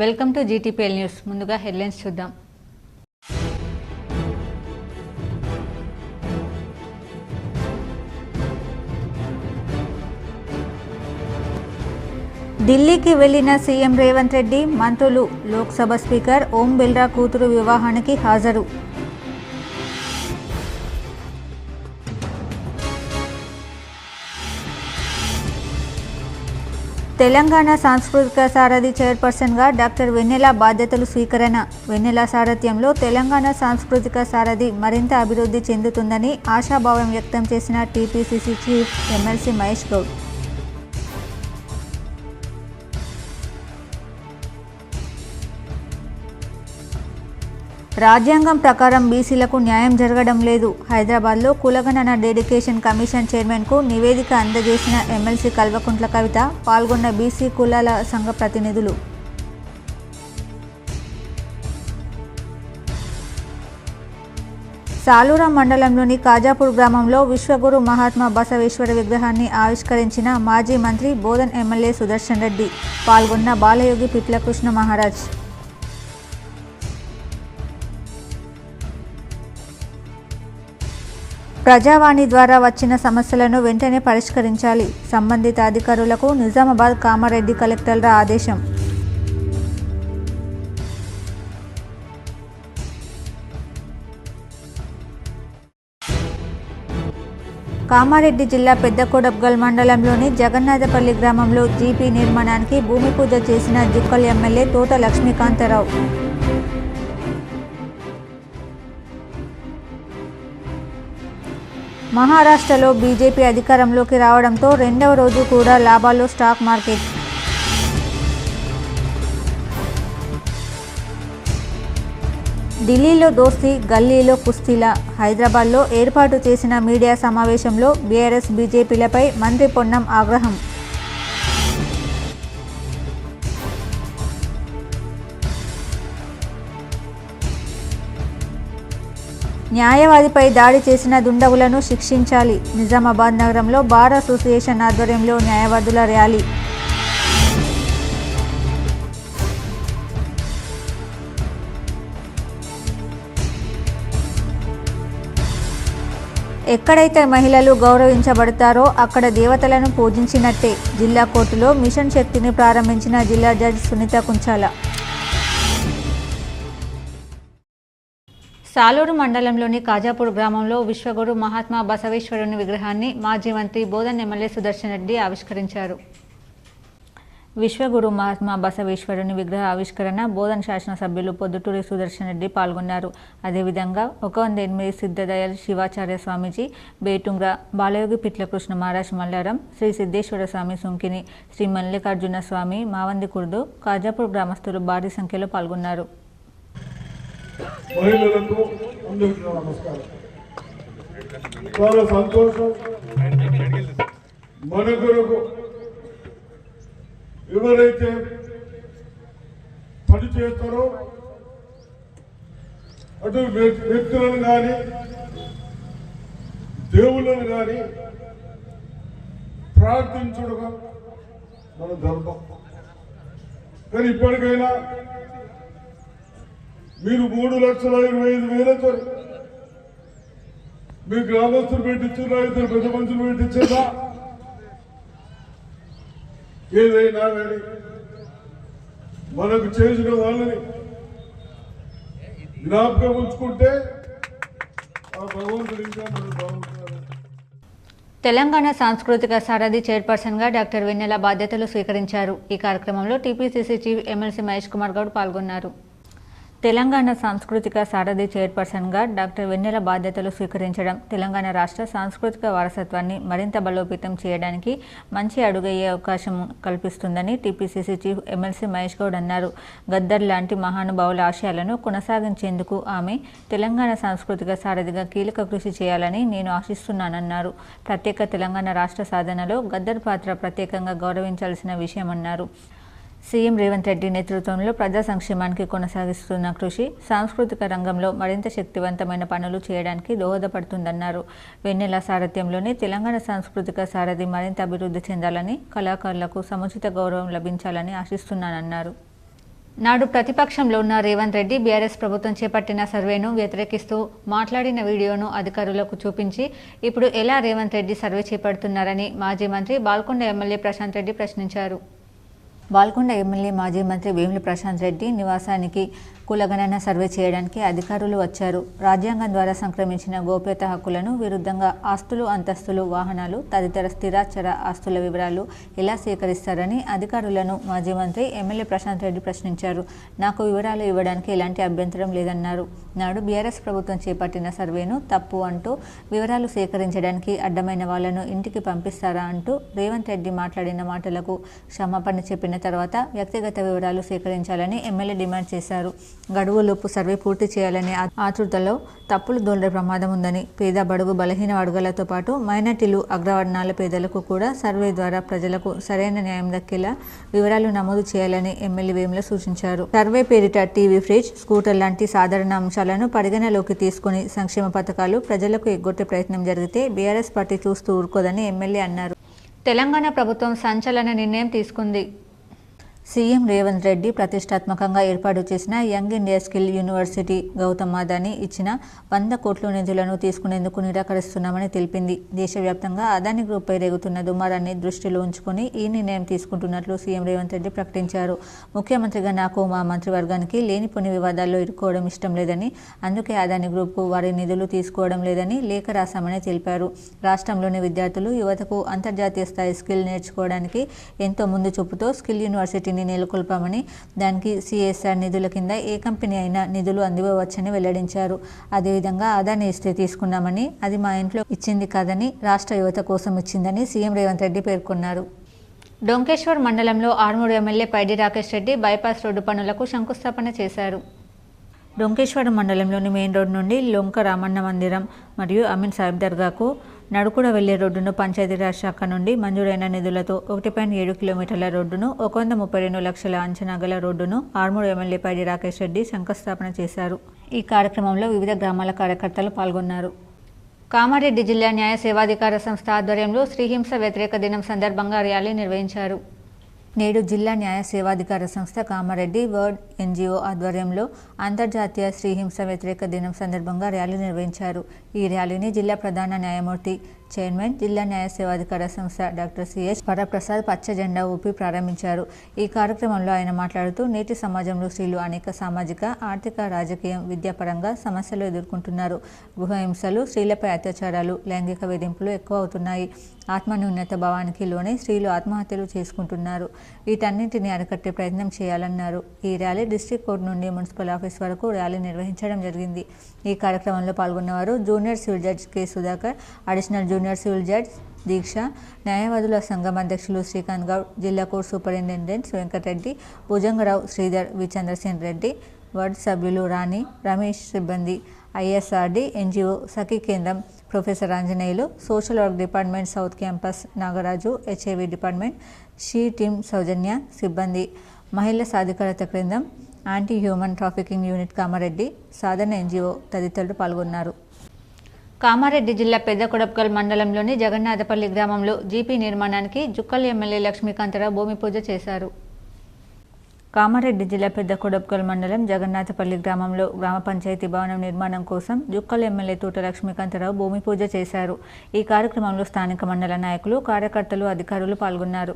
Welcome to GTPL news. ముందుగా headlines చూద్దాం. ఢిల్లీకి వెళ్లిన సీఎం రేవంత్ రెడ్డి, మంత్రులు లోక్సభ స్పీకర్ ఓం బిర్లా కూతురు వివాహానికి హాజరు. తెలంగాణ సాంస్కృతిక సారథి చైర్పర్సన్గా డాక్టర్ వెన్నెల బాధ్యతలు స్వీకరణ. వెన్నెల సారథ్యంలో తెలంగాణ సాంస్కృతిక సారథి మరింత అభివృద్ధి చెందుతుందని ఆశాభావం వ్యక్తం చేసిన TPCC chief MLC Mahesh Goud. రాజ్యాంగం ప్రకారం బీసీలకు న్యాయం జరగడం లేదు. హైదరాబాద్లో కులగణన డెడికేషన్ కమిషన్ చైర్మన్కు నివేదిక అందజేసిన ఎమ్మెల్సీ కల్వకుంట్ల కవిత, పాల్గొన్న బీసీ కులాల సంఘ ప్రతినిధులు. సాలూరా మండలంలోని కాజాపూర్ గ్రామంలో విశ్వగురు మహాత్మా బసవేశ్వర విగ్రహాన్ని ఆవిష్కరించిన మాజీ మంత్రి బోధన్ ఎమ్మెల్యే సుదర్శన్ రెడ్డి, పాల్గొన్న బాలయోగి పిట్ల కృష్ణ మహారాజ్. ప్రజావాణి ద్వారా వచ్చిన సమస్యలను వెంటనే పరిష్కరించాలి. సంబంధిత అధికారులకు నిజామాబాద్ కామారెడ్డి కలెక్టర్ల ఆదేశం. కామారెడ్డి జిల్లా పెద్దకోడబ్గల్ మండలంలోని జగన్నాథపల్లి గ్రామంలో జీపీ నిర్మాణానికి భూమి పూజ చేసిన జుక్కల్ ఎమ్మెల్యే తోట లక్ష్మీకాంతరావు. మహారాష్ట్రలో బీజేపీ అధికారంలోకి రావడంతో రెండవ రోజు కూడా లాభాల్లో స్టాక్ మార్కెట్. ఢిల్లీలో దోస్తీ, గల్లీలో కుస్తీలా. హైదరాబాద్లో ఏర్పాటు చేసిన మీడియా సమావేశంలో బీఆర్ఎస్ బీజేపీలపై మంత్రి పొన్నం ఆగ్రహం. న్యాయవాదిపై దాడి చేసిన దుండగులను శిక్షించాలి. నిజామాబాద్ నగరంలో బార్ అసోసియేషన్ ఆధ్వర్యంలో న్యాయవాదుల ర్యాలీ. ఎక్కడైతే మహిళలు గౌరవించబడతారో అక్కడ దేవతలను పూజించినట్టే. జిల్లా కోర్టులో మిషన్ శక్తిని ప్రారంభించిన జిల్లా జడ్జి సునీత కుంచాల. సాలూరు మండలంలోని కాజాపూర్ గ్రామంలో విశ్వగురు మహాత్మా బసవేశ్వరుని విగ్రహాన్ని మాజీ మంత్రి బోధన్ ఎమ్మెల్యే సుదర్శన్ రెడ్డి ఆవిష్కరించారు. విశ్వగురు మహాత్మా బసవేశ్వరుని విగ్రహ ఆవిష్కరణ బోధన్ శాసనసభ్యులు పొద్దుటూరి సుదర్శన్ రెడ్డి పాల్గొన్నారు. అదేవిధంగా 108 సిద్ధదయాల్ శివాచార్య స్వామీజీ, బేటుంగ్ర, బాలయోగి పిట్ల కృష్ణ మహారాజ్ మల్లారం, శ్రీ సిద్ధేశ్వర స్వామి సుంకిని, శ్రీ మల్లికార్జున స్వామి, మావంది కుర్దు, కాజాపూర్ గ్రామస్తులు భారీ సంఖ్యలో పాల్గొన్నారు. మహిళలకు అందరికీ నమస్కారం. చాలా సంతోషం. మన కొరకు ఎవరైతే పని చేస్తారో అటు వ్యక్తులను కానీ దేవుళ్ళను కానీ ప్రార్థించడం మన ధర్మం. కానీ ఇప్పటికైనా మీరు 3,25,000 మీ గ్రామస్తులు పెట్టించారా, ఇద్దరు పెద్ద మనుషులు పెట్టించారా? ఏదైనా కానీ మనకు చేసిన వాళ్ళని జ్ఞాపకం ఉంచుకుంటే ఆ భగవంతుడు ఇంకా మనకు బాగుంటారు. తెలంగాణ సాంస్కృతిక సారథి చైర్పర్సన్గా డాక్టర్ వెన్నెల బాధ్యతలు స్వీకరించారు. ఈ కార్యక్రమంలో TPCC chief MLC Mahesh Kumar Goud పాల్గొన్నారు. తెలంగాణ సాంస్కృతిక సారథి చైర్పర్సన్గా డాక్టర్ వెన్నెల బాధ్యతలు స్వీకరించడం తెలంగాణ రాష్ట్ర సాంస్కృతిక వారసత్వాన్ని మరింత బలోపేతం చేయడానికి మంచి అడుగయ్యే అవకాశం కల్పిస్తుందని TPCC chief MLC Mahesh Goud అన్నారు. గద్దర్ లాంటి మహానుభావుల ఆశయాలను కొనసాగించేందుకు ఆమె తెలంగాణ సాంస్కృతిక సారథిగా కీలక కృషి చేయాలని నేను ఆశిస్తున్నానన్నారు. ప్రత్యేక తెలంగాణ రాష్ట్ర సాధనలో గద్దర్ పాత్ర ప్రత్యేకంగా గౌరవించాల్సిన విషయమన్నారు. సీఎం రేవంత్ రెడ్డి నేతృత్వంలో ప్రజా సంక్షేమానికి కొనసాగిస్తున్న కృషి సాంస్కృతిక రంగంలో మరింత శక్తివంతమైన పనులు చేయడానికి దోహదపడుతుందన్నారు. వెన్నెల సారథ్యంలోని తెలంగాణ సాంస్కృతిక సారథి మరింత అభివృద్ధి చెందాలని, కళాకారులకు సముచిత గౌరవం లభించాలని ఆశిస్తున్నానన్నారు. నాడు ప్రతిపక్షంలో ఉన్న రేవంత్ రెడ్డి బీఆర్ఎస్ ప్రభుత్వం చేపట్టిన సర్వేను వ్యతిరేకిస్తూ మాట్లాడిన వీడియోను అధికారులకు చూపించి ఇప్పుడు ఎలా రేవంత్ రెడ్డి సర్వే చేపడుతున్నారని మాజీ మంత్రి బాల్కొండ ఎమ్మెల్యే ప్రశాంత్ రెడ్డి ప్రశ్నించారు. బాల్కొండ ఎమ్మెల్యే మాజీ మంత్రి వేముల ప్రశాంత్ రెడ్డి నివాసానికి కులగణన సర్వే చేయడానికి అధికారులు వచ్చారు. రాజ్యాంగం ద్వారా సంక్రమించిన గోప్యత హక్కులను విరుద్ధంగా ఆస్తులు, అంతస్తులు, వాహనాలు తదితర స్థిరాచర ఆస్తుల వివరాలు ఎలా సేకరిస్తారని అధికారులను మాజీ మంత్రి ఎమ్మెల్యే ప్రశాంత్ రెడ్డి ప్రశ్నించారు. నాకు వివరాలు ఇవ్వడానికి ఎలాంటి అభ్యంతరం లేదన్నారు. నాడు బీఆర్ఎస్ ప్రభుత్వం చేపట్టిన సర్వేను తప్పు అంటూ వివరాలు సేకరించడానికి అడ్డమైన వాళ్లను ఇంటికి పంపిస్తారా అంటూ రేవంత్ రెడ్డి మాట్లాడిన మాటలకు క్షమాపణ చెప్పిన తర్వాత వ్యక్తిగత వివరాలు సేకరించాలని ఎమ్మెల్యే డిమాండ్ చేశారు. గడువులోపు సర్వే పూర్తి చేయాలనే ఆతృతలో తప్పులు దొల్లే ప్రమాదం ఉందని, పేద బడుగు బలహీన వర్గాలతో పాటు మైనార్టీలు, అగ్రవర్ణాల పేదలకు కూడా సర్వే ద్వారా ప్రజలకు సరైన న్యాయం దక్కేలా వివరాలు నమోదు చేయాలని ఎమ్మెల్యే వేముల సూచించారు. సర్వే పేరిట టీవీ, ఫ్రిడ్జ్, స్కూటర్ లాంటి సాధారణ అంశాలను పరిగణలోకి తీసుకుని సంక్షేమ పథకాలు ప్రజలకు ఎగ్గొట్టే ప్రయత్నం జరిగితే బీఆర్ఎస్ పార్టీ చూస్తూ ఊరుకోదని ఎమ్మెల్యే అన్నారు. తెలంగాణ ప్రభుత్వం సంచలన నిర్ణయం తీసుకుంది. సీఎం రేవంత్ రెడ్డి ప్రతిష్టాత్మకంగా ఏర్పాటు చేసిన young India skill university Gautam Adani ఇచ్చిన 100 కోట్ల నిధులను తీసుకునేందుకు నిరాకరిస్తున్నామని తెలిపింది. దేశవ్యాప్తంగా అదానీ గ్రూప్పై రేగుతున్న దుమారాన్ని దృష్టిలో ఉంచుకుని ఈ నిర్ణయం తీసుకుంటున్నట్లు సీఎం రేవంత్ రెడ్డి ప్రకటించారు. ముఖ్యమంత్రిగా నాకు మా మంత్రివర్గానికి లేనిపోని వివాదాల్లో ఇరుక్కోవడం ఇష్టం లేదని, అందుకే అదానీ గ్రూప్కు వారి నిధులు తీసుకోవడం లేదని లేఖ రాశామని తెలిపారు. రాష్ట్రంలోని విద్యార్థులు, యువతకు అంతర్జాతీయ స్థాయి స్కిల్ నేర్చుకోవడానికి ఎంతో ముందు చూపుతో స్కిల్ యూనివర్సిటీని నెలకొల్పామని, దానికి సిఎస్ఆర్ నిధుల కింద ఏ కంపెనీ అయినా నిధులు అందివ్వవచ్చని వెల్లడించారు. అదేవిధంగా అదానీ ఇస్తే తీసుకున్నామని, అది మా ఇంట్లో ఇచ్చింది కాదని, రాష్ట్ర యువత కోసం ఇచ్చిందని సీఎం రేవంత్ రెడ్డి పేర్కొన్నారు. డొంకేశ్వర్ మండలంలో ఆర్మూరు ఎమ్మెల్యే పైడి రాకేష్ రెడ్డి బైపాస్ రోడ్డు పనులకు శంకుస్థాపన చేశారు. డొంకేశ్వరం మండలంలోని మెయిన్ రోడ్ నుండి లొంక రామన్న మందిరం మరియు అమీన్ సాహిబ్ దర్గాకు నడుకుడ వెళ్లే రోడ్డును పంచాయతీరాజ్ శాఖ నుండి మంజూరైన నిధులతో 1.7 కిలోమీటర్ల రోడ్డును, 132 లక్షల అంచనా గల రోడ్డును ఆర్మూరు ఎమ్మెల్యే పైడి రాకేష్ రెడ్డి శంకుస్థాపన చేశారు. ఈ కార్యక్రమంలో వివిధ గ్రామాల కార్యకర్తలు పాల్గొన్నారు. కామారెడ్డి జిల్లా న్యాయ సేవాధికార సంస్థ ఆధ్వర్యంలో శ్రీహింస వ్యతిరేక దినం సందర్భంగా ర్యాలీ నిర్వహించారు. నేడు జిల్లా న్యాయ సేవాధికార సంస్థ కామారెడ్డి వర్డ్ ఎన్జిఓ ఆధ్వర్యంలో అంతర్జాతీయ శ్రీహింస వ్యతిరేక దినం సందర్భంగా ర్యాలీ నిర్వహించారు. ఈ ర్యాలీని జిల్లా ప్రధాన న్యాయమూర్తి, చైర్మన్, జిల్లా న్యాయ సేవాధికార సంస్థ డాక్టర్ సిహెచ్ వరప్రసాద్ పచ్చ జెండా ఊపి ప్రారంభించారు. ఈ కార్యక్రమంలో ఆయన మాట్లాడుతూ నేటి సమాజంలో స్త్రీలు అనేక సామాజిక, ఆర్థిక, రాజకీయం, విద్యాపరంగా సమస్యలు ఎదుర్కొంటున్నారు. గృహహింసలు, స్త్రీలపై అత్యాచారాలు, లైంగిక వేధింపులు ఎక్కువ అవుతున్నాయి. ఆత్మన్యూన్యత భావానికి లోనే స్త్రీలు ఆత్మహత్యలు చేసుకుంటున్నారు. వీటన్నింటినీ అరికట్టే ప్రయత్నం చేయాలన్నారు. ఈ ర్యాలీ డిస్ట్రిక్ట్ కోర్టు నుండి మున్సిపల్ ఆఫీస్ వరకు ర్యాలీ నిర్వహించడం జరిగింది. ఈ కార్యక్రమంలో పాల్గొన్నవారు junior civil judge K Sudhakar, additional junior civil judge Deeksha, న్యాయవాదుల సంఘం అధ్యక్షులు శ్రీకాంత్ గౌడ్, జిల్లా court superintendent Venkatareddy, Bhujangarao, Sridhar, V Chandrasen Reddy, ward సభ్యులు రాణి, రమేష్, సిబ్బంది, ఐఎస్ఆర్డి, ఎన్జిఓ, సఖీ కేంద్రం, professor Anjaneyulu, social work department south campus Nagaraju, HIV department, she team Soujanya, సిబ్బంది, మహిళా సాధికారత కేంద్రం, anti human trafficking unit Kamareddy, సాధన ఎన్జిఓ తదితరులు పాల్గొన్నారు. కామారెడ్డి జిల్లా పెద్ద కొడప్గల్ మండలంలోని జగన్నాథపల్లి గ్రామంలో జీపీ నిర్మాణానికి జుక్కల్ ఎమ్మెల్యే లక్ష్మీకాంతరావు భూమి పూజ చేశారు. కామారెడ్డి జిల్లా పెద్ద కొడప్గల్ మండలం జగన్నాథపల్లి గ్రామంలో గ్రామ పంచాయతీ భవనం నిర్మాణం కోసం జుక్కల్ ఎమ్మెల్యే తోట లక్ష్మీకాంతరావు భూమి పూజ చేశారు. ఈ కార్యక్రమంలో స్థానిక మండల నాయకులు, కార్యకర్తలు, అధికారులు పాల్గొన్నారు.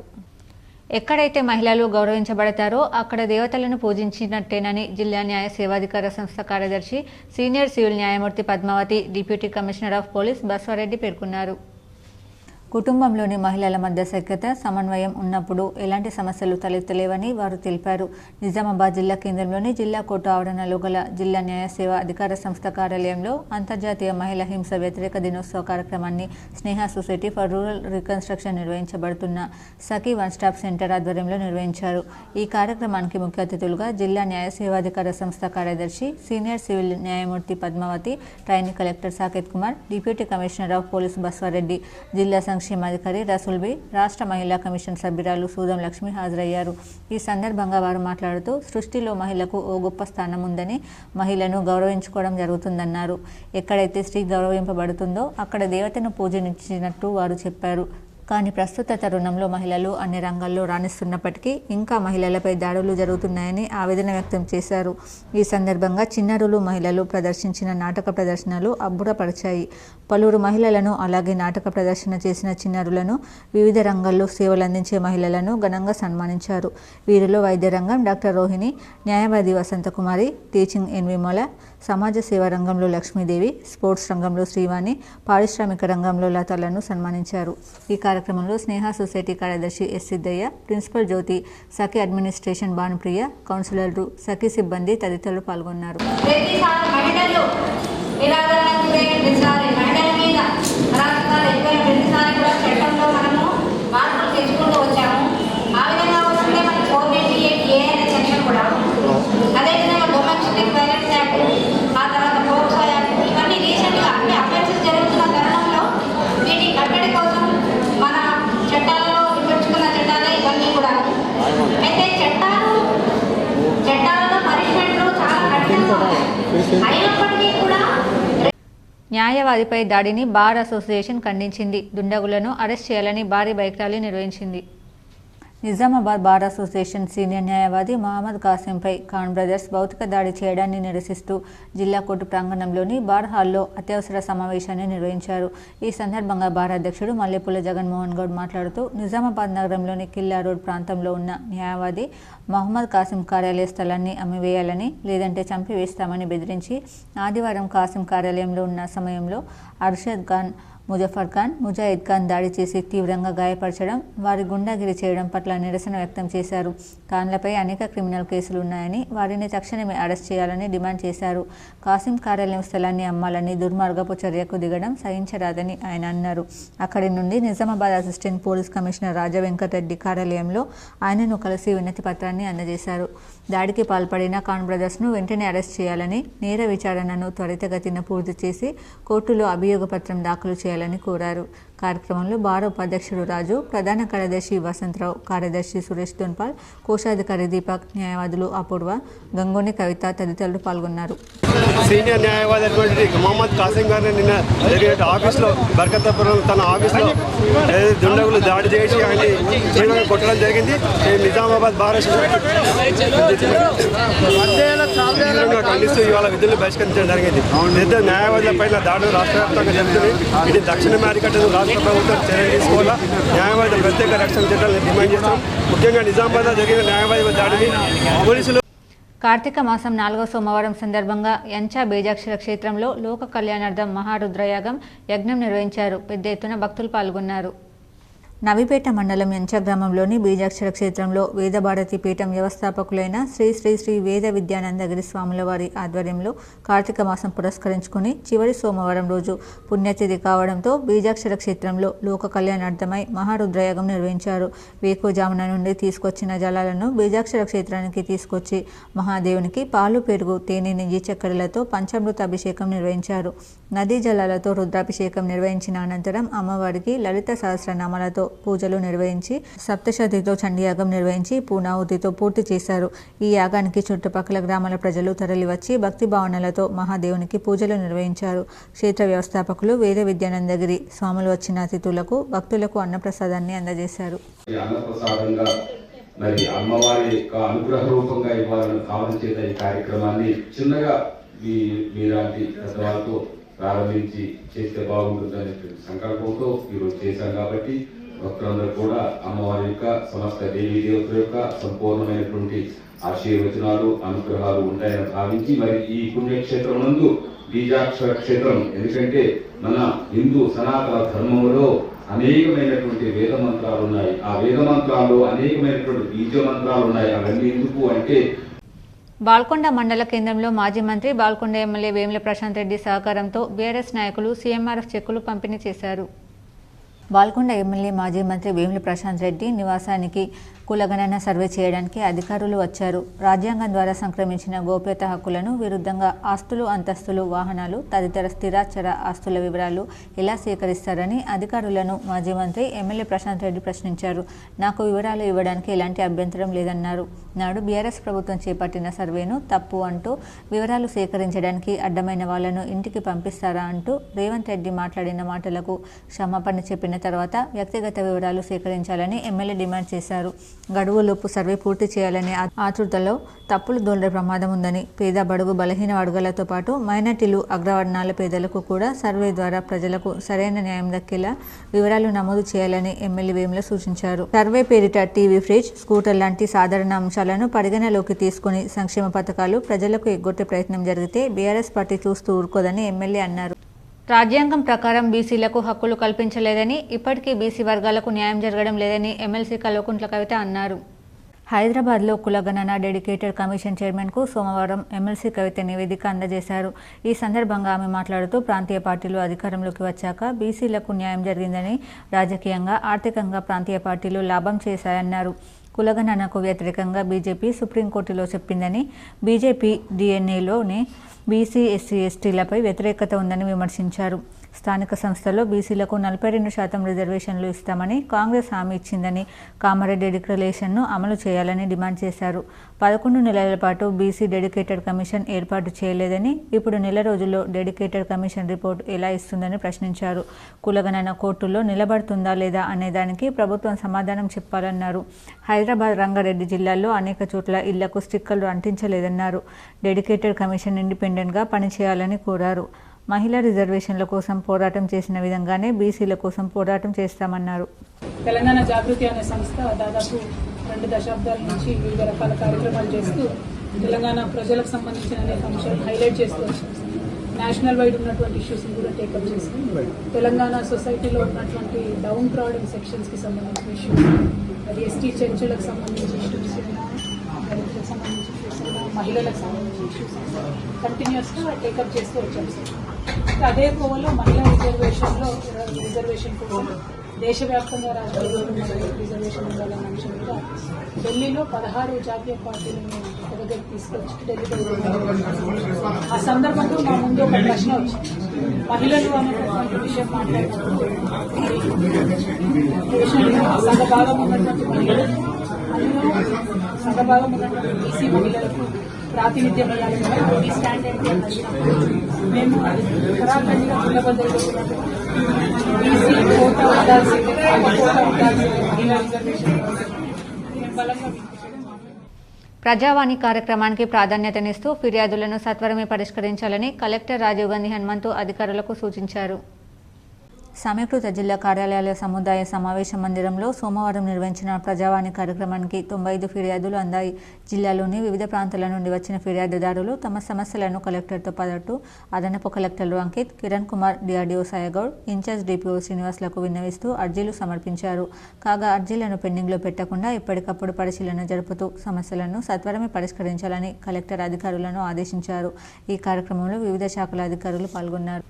ఎక్కడైతే మహిళలు గౌరవించబడతారో అక్కడ దేవతలను పూజించినట్టేనని జిల్లా న్యాయ సేవాధికార సంస్థ కార్యదర్శి, సీనియర్ సివిల్ న్యాయమూర్తి Padmavathi, deputy commissioner of police Baswareddy పేర్కొన్నారు. కుటుంబంలోని మహిళల మధ్య సఖ్యత, సమన్వయం ఉన్నప్పుడు ఎలాంటి సమస్యలు తలెత్తలేవని వారు తెలిపారు. నిజామాబాద్ జిల్లా కేంద్రంలోని జిల్లా కోర్టు ఆవరణలో గల జిల్లా న్యాయ సేవా అధికార సంస్థ కార్యాలయంలో అంతర్జాతీయ మహిళా హింస వ్యతిరేక దినోత్సవ కార్యక్రమాన్ని స్నేహ సొసైటీ ఫర్ రూరల్ రీకన్స్ట్రక్షన్ నిర్వహించబడుతున్న సఖీ వన్ స్టాప్ సెంటర్ ఆధ్వర్యంలో నిర్వహించారు. ఈ కార్యక్రమానికి ముఖ్య అతిథులుగా జిల్లా న్యాయ సేవాధికార సంస్థ కార్యదర్శి, సీనియర్ సివిల్ న్యాయమూర్తి Padmavathi, trainee collector Saketh Kumar, deputy commissioner of police Baswareddy, జిల్లా సంక్షేమాధికారి రసూల్ బి, రాష్ట్ర మహిళా కమిషన్ సభ్యురాలు సూదం లక్ష్మి హాజరయ్యారు. ఈ సందర్భంగా వారు మాట్లాడుతూ సృష్టిలో మహిళకు ఓ గొప్ప స్థానం ఉందని, మహిళను గౌరవించుకోవడం జరుగుతుందన్నారు. ఎక్కడైతే స్త్రీ గౌరవింపబడుతుందో అక్కడ దేవతను పూజించినట్టు వారు చెప్పారు. కానీ ప్రస్తుత తరుణంలో మహిళలు అన్ని రంగాల్లో రాణిస్తున్నప్పటికీ ఇంకా మహిళలపై దాడులు జరుగుతున్నాయని ఆవేదన వ్యక్తం చేశారు. ఈ సందర్భంగా చిన్నారులు మహిళలు ప్రదర్శించిన నాటక ప్రదర్శనలు అబ్బురపరిచాయి. పలువురు మహిళలను అలాగే నాటక ప్రదర్శన చేసిన చిన్నారులను, వివిధ రంగాల్లో సేవలందించే మహిళలను ఘనంగా సన్మానించారు. వీరిలో వైద్య రంగం డాక్టర్ రోహిణి, న్యాయవాది వసంతకుమారి, టీచింగ్ ఎన్ విమల, సమాజ సేవా రంగంలో లక్ష్మీదేవి, స్పోర్ట్స్ రంగంలో శ్రీవాణి, పారిశ్రామిక రంగంలో లతలను సన్మానించారు. ఈ కార్యక్రమంలో స్నేహ సొసైటీ కార్యదర్శి ఎస్ సిద్ధయ్య, ప్రిన్సిపల్ జ్యోతి, సఖి అడ్మినిస్ట్రేషన్ భానుప్రియ, కౌన్సిలర్లు, సఖి సిబ్బంది తదితరులు పాల్గొన్నారు. న్యాయవాదిపై దాడిని బార్ అసోసియేషన్ ఖండించింది. దుండగులను అరెస్ట్ చేయాలని భారీ బైక్ ర్యాలీ నిర్వహించింది. నిజామాబాద్ బార్ అసోసియేషన్ సీనియర్ న్యాయవాది మహమ్మద్ కాసింపై ఖాన్ బ్రదర్స్ భౌతిక దాడి చేయడాన్ని నిరసిస్తూ జిల్లా కోర్టు ప్రాంగణంలోని బార్ హాల్లో అత్యవసర సమావేశాన్ని నిర్వహించారు. ఈ సందర్భంగా బార్ అధ్యక్షుడు మల్లెపూల జగన్మోహన్ గౌడ్ మాట్లాడుతూ నిజామాబాద్ నగరంలోని కిల్లా రోడ్ ప్రాంతంలో ఉన్న న్యాయవాది మహమ్మద్ కాసిం కార్యాలయ స్థలాన్ని అమ్మివేయాలని, లేదంటే చంపివేస్తామని బెదిరించి ఆదివారం కాసిం కార్యాలయంలో ఉన్న సమయంలో అర్షద్ ఖాన్, ముజఫర్ ఖాన్, ముజాహిద్ ఖాన్ దాడి చేసి తీవ్రంగా గాయపరచడం, వారి గుండాగిరి చేయడం పట్ల నిరసన వ్యక్తం చేశారు. ఖాన్లపై అనేక క్రిమినల్ కేసులు ఉన్నాయని, వారిని తక్షణమే అరెస్ట్ చేయాలని డిమాండ్ చేశారు. కాసిం కార్యాలయం స్థలాన్ని అమ్మాలని దుర్మార్గపు చర్యకు దిగడం సహించరాదని ఆయన అన్నారు. అక్కడి నుండి నిజామాబాద్ అసిస్టెంట్ పోలీస్ కమిషనర్ రాజవెంకటరెడ్డి కార్యాలయంలో ఆయనను కలిసి వినతి పత్రాన్ని అందజేశారు. దాడికి పాల్పడిన ఖాన్ బ్రదర్స్ను వెంటనే అరెస్ట్ చేయాలని, నేర విచారణను త్వరితగతిన పూర్తి చేసి కోర్టులో అభియోగ పత్రం దాఖలు చేయాలని కోరారు. కార్యక్రమంలో బార్ ఉపాధ్యక్షుడు రాజు, ప్రధాన కార్యదర్శి వసంతరావు, కార్యదర్శి సురేష్ దొన్పాల్, కోశాధికారి దీపక్, న్యాయవాదులు అపూర్వ, గంగోని కవిత తదితరులు పాల్గొన్నారు. సీనియర్ న్యాయవాది మహమ్మద్ కాసిం గారిని నిన్న జరిగిన ఆఫీస్లో బర్కతాపురం తన ఆఫీస్లో దుండగులు దాడి చేసి ఆయన్ని తీవ్రంగా కొట్టడం జరిగింది. నిజామాబాద్ బార్ తీవ్రంగా ఖండిస్తూ ఇవాళ విధులను బహిష్కరించడం జరిగింది. ఇద్దరు న్యాయవాదుల పైన దాడులు రాష్ట్ర వ్యాప్తంగా జరుగుతుంది. ఇది దక్షిణ అరికట్టను రాష్ట్ర ప్రభుత్వం చర్యలు తీసుకోవాలా, న్యాయవాదుల ప్రత్యేక రక్షణ చట్టాలను డిమాండ్ చేస్తాం. ముఖ్యంగా నిజామాబాద్లో జరిగిన న్యాయవాది దాడిని పోలీసులు కార్తీక మాసం 4వ సోమవారం సందర్భంగా యంచా బీజాక్షర క్షేత్రంలో లోక కళ్యాణార్థం మహారుద్రయాగం యజ్ఞం నిర్వహించారు. పెద్ద ఎత్తున భక్తులు పాల్గొన్నారు. నవిపేట మండలం యంచ గ్రామంలోని బీజాక్షర క్షేత్రంలో వేదభారతి పీఠం వ్యవస్థాపకులైన శ్రీ శ్రీ శ్రీ వేద విద్యానందగిరి స్వాముల వారి ఆధ్వర్యంలో కార్తీక మాసం పురస్కరించుకుని చివరి సోమవారం రోజు పుణ్యతిథి కావడంతో బీజాక్షర క్షేత్రంలో లోక కళ్యాణార్థమై మహారుద్రయాగం నిర్వహించారు. వేకువజామున నుండి తీసుకొచ్చిన జలాలను బీజాక్షర క్షేత్రానికి తీసుకొచ్చి మహాదేవునికి పాలు, పెరుగు, తేనె, నెయ్యి, చక్కెరలతో పంచామృత అభిషేకం నిర్వహించారు. నదీ జలాలతో రుద్రాభిషేకం నిర్వహించిన అనంతరం అమ్మవారికి లలిత సహస్రనామాలతో పూజలు నిర్వహించి సప్తశతితో చండీయాగం నిర్వహించి పూర్ణాహుతితో పూర్తి చేశారు. ఈ యాగానికి చుట్టుపక్కల గ్రామాల ప్రజలు తరలివచ్చి భక్తి భావనలతో మహాదేవునికి పూజలు నిర్వహించారు. క్షేత్ర వ్యవస్థాపకులు వేద విద్యానందగిరి స్వాములు వచ్చిన అతిథులకు, భక్తులకు అన్నప్రసాదాన్ని అందజేశారు. మరి అమ్మవారి యొక్క అనుగ్రహ రూపంగా ఇవ్వాలని భావన చేత ఈ కార్యక్రమాన్ని చిన్నగా మీలాంటి పెద్దవాళ్ళతో ప్రారంభించి చేస్తే బాగుంటుందనే సంకల్పంతో ఈరోజు చేశాం. కాబట్టి భక్తులందరూ కూడా అమ్మవారి యొక్క సమస్త దేవీ దేవతల యొక్క సంపూర్ణమైనటువంటి ఆశీర్వచనాలు, అనుగ్రహాలు ఉంటాయని భావించి మరి ఈ పుణ్యక్షేత్రం నందు బీజాక్షర క్షేత్రం, ఎందుకంటే మన హిందూ సనాతన ధర్మంలో అనేకమైనటువంటి వేద మంత్రాలు ఉన్నాయి. ఆ వేద మంత్రాల్లో అనేకమైనటువంటి బీజ మంత్రాలు ఉన్నాయి. అవన్నీ ఎందుకు అంటే బాల్కొండ మండల కేంద్రంలో మాజీ మంత్రి, బాల్కొండ ఎమ్మెల్యే వేముల ప్రశాంత్ రెడ్డి సహకారంతో బీఆర్ఎస్ నాయకులు సీఎంఆర్ఎఫ్ చెక్కులు పంపిణీ చేశారు. బాల్కొండ ఎమ్మెల్యే మాజీ మంత్రి వేముల ప్రశాంత్ రెడ్డి నివాసానికి కులగణన సర్వే చేయడానికి అధికారులు వచ్చారు. రాజ్యాంగం ద్వారా సంక్రమించిన గోప్యత హక్కులను విరుద్ధంగా ఆస్తులు, అంతస్తులు, వాహనాలు తదితర స్థిరాచర ఆస్తుల వివరాలు ఎలా సేకరిస్తారని అధికారులను మాజీ మంత్రి ఎమ్మెల్యే ప్రశాంత్ రెడ్డి ప్రశ్నించారు. నాకు వివరాలు ఇవ్వడానికి ఎలాంటి అభ్యంతరం లేదన్నారు. నాడు బీఆర్ఎస్ ప్రభుత్వం చేపట్టిన సర్వేను తప్పు అంటూ వివరాలు సేకరించడానికి అడ్డమైన వాళ్లను ఇంటికి పంపిస్తారా అంటూ రేవంత్ రెడ్డి మాట్లాడిన మాటలకు క్షమాపణ చెప్పిన తర్వాత వ్యక్తిగత వివరాలు సేకరించాలని ఎమ్మెల్యే డిమాండ్ చేశారు. గడువులోపు సర్వే పూర్తి చేయాలనే ఆతృతలో తప్పులు దొల్లే ప్రమాదం ఉందని, పేద బడుగు బలహీన వర్గాలతో పాటు మైనార్టీలు అగ్రవర్ణాల పేదలకు కూడా సర్వే ద్వారా ప్రజలకు సరైన న్యాయం దక్కేలా వివరాలు నమోదు చేయాలని ఎమ్మెల్యే వేముల సూచించారు. సర్వే పేరిట టీవీ, ఫ్రిడ్జ్, స్కూటర్ లాంటి సాధారణ అంశాలను పరిగణలోకి తీసుకుని సంక్షేమ పథకాలు ప్రజలకు ఎగ్గొట్టే ప్రయత్నం జరిగితే బీఆర్ఎస్ పార్టీ చూస్తూ ఊరుకోదని ఎమ్మెల్యే అన్నారు. రాజ్యాంగం ప్రకారం బీసీలకు హక్కులు కల్పించలేదని, ఇప్పటికీ బీసీ వర్గాలకు న్యాయం జరగడం లేదని ఎమ్మెల్సీ కల్వకుంట్ల కవిత అన్నారు. హైదరాబాద్లో కులగణన డెడికేటెడ్ కమిషన్ చైర్మన్కు సోమవారం ఎమ్మెల్సీ కవిత నివేదిక అందజేశారు. ఈ సందర్భంగా ఆమె మాట్లాడుతూ ప్రాంతీయ పార్టీలు అధికారంలోకి వచ్చాక బీసీలకు న్యాయం జరిగిందని, రాజకీయంగా ఆర్థికంగా ప్రాంతీయ పార్టీలు లాభం చేశాయన్నారు. కులగణనకు వ్యతిరేకంగా బీజేపీ సుప్రీంకోర్టులో చెప్పిందని, బీజేపీ డిఎన్ఏలోనే బీసీ, ఎస్సీ, ఎస్టీలపై వ్యతిరేకత ఉందని విమర్శించారు. స్థానిక సంస్థల్లో బీసీలకు 42% రిజర్వేషన్లు ఇస్తామని కాంగ్రెస్ హామీ ఇచ్చిందని, కామారెడ్డి డిక్లరేషన్ను అమలు చేయాలని డిమాండ్ చేశారు. 11 నెలల పాటు బీసీ డెడికేటెడ్ కమిషన్ ఏర్పాటు చేయలేదని, ఇప్పుడు నెల రోజుల్లో డెడికేటెడ్ కమిషన్ రిపోర్ట్ ఎలా ఇస్తుందని ప్రశ్నించారు. కులగణన కోర్టుల్లో నిలబడుతుందా లేదా అనేదానికి ప్రభుత్వం సమాధానం చెప్పాలన్నారు. హైదరాబాద్, రంగారెడ్డి జిల్లాల్లో అనేక చోట్ల ఇళ్లకు స్టిక్కర్లు అంటించలేదన్నారు. డెడికేటెడ్ కమిషన్ ఇండిపెండెంట్గా పనిచేయాలని కోరారు. మహిళా రిజర్వేషన్ల కోసం పోరాటం చేసిన విధంగానే బీసీల కోసం పోరాటం చేస్తామన్నారు. తెలంగాణ జాగృతి అనే సంస్థ దాదాపు 2 దశాబ్దాల నుంచి వివిధ రకాల కార్యక్రమాలు చేస్తూ తెలంగాణ ప్రజలకు సంబంధించిన అనేక అంశాలు హైలైట్ చేస్తూ వచ్చింది. నేషనల్ వైడ్ ఉన్నటువంటి ఇష్యూస్ కూడా టేకప్ చేసుకుని తెలంగాణ సొసైటీలో ఉన్నటువంటి డౌన్ ట్రాడెన్ సెక్షన్స్కి సంబంధించిన ఇష్యూస్, అది ఎస్టీ చెంచులకు సంబంధించిన ఇష్యూస్, దళితులకు సంబంధించిన ఇష్యూస్, మహిళలకు సంబంధించిన ఇష్యూస్ కంటిన్యూస్గా టేకప్ చేస్తూ వచ్చాం. అదే కోవలో మహిళా రిజర్వేషన్ కోసం దేశవ్యాప్తంగా రాష్ట్రాల్లో రిజర్వేషన్ ఉండాలన్న అంశం మీద ఢిల్లీలో 16 జాతీయ పార్టీలను ఒక దగ్గరికి తీసుకొచ్చి ఢిల్లీలో ఆ సందర్భంలో మా ముందు ఒక ప్రశ్న వచ్చింది. మహిళలు అనేటటువంటి విషయం మాట్లాడినప్పుడు దేశంలో సగభాగం ఉన్నటువంటి మహిళలు, అందులో సగభాగం ఉన్నటువంటి బీసీ మహిళలకు ప్రాతినిధ్యం ఇవ్వాలి, స్టాండ్ ఏంటి అని అడిగినప్పుడు మేము ఖరాఖండిగా కులబద్దలు బీసీ కోటా ఉండాల్సిందే, కోటా ఉండాల్సిందే, మహిళా రిజర్వేషన్ మేము బలంగా ప్రజావాణి కార్యక్రమానికి ప్రాధాన్యతనిస్తూ ఫిర్యాదులను సత్వరమే పరిష్కరించాలని కలెక్టర్ రాజీవ్ గాంధీ హనుమంతు అధికారులకు సూచించారు. సమీకృత జిల్లా కార్యాలయాల సముదాయ సమావేశ మందిరంలో సోమవారం నిర్వహించిన ప్రజావాణి కార్యక్రమానికి 95 ఫిర్యాదులు అందాయి. జిల్లాలోని వివిధ ప్రాంతాల నుండి వచ్చిన ఫిర్యాదుదారులు తమ సమస్యలను కలెక్టర్తో పాటు అదనపు కలెక్టర్లు Ankit, Kiran Kumar, DRDO Sayagoud, incharge DPO శ్రీనివాస్లకు విన్నవిస్తూ అర్జీలు సమర్పించారు. కాగా అర్జీలను పెండింగ్లో పెట్టకుండా ఎప్పటికప్పుడు పరిశీలన జరుపుతూ సమస్యలను సత్వరమే పరిష్కరించాలని కలెక్టర్ అధికారులను ఆదేశించారు. ఈ కార్యక్రమంలో వివిధ శాఖల అధికారులు పాల్గొన్నారు.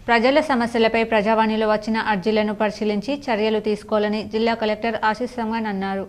ప్రజల సమస్యలపై ప్రజావాణిలో వచ్చిన అర్జీలను పరిశీలించి చర్యలు తీసుకోవాలని జిల్లా కలెక్టర్ ఆశీస్ సంగన్ అన్నారు.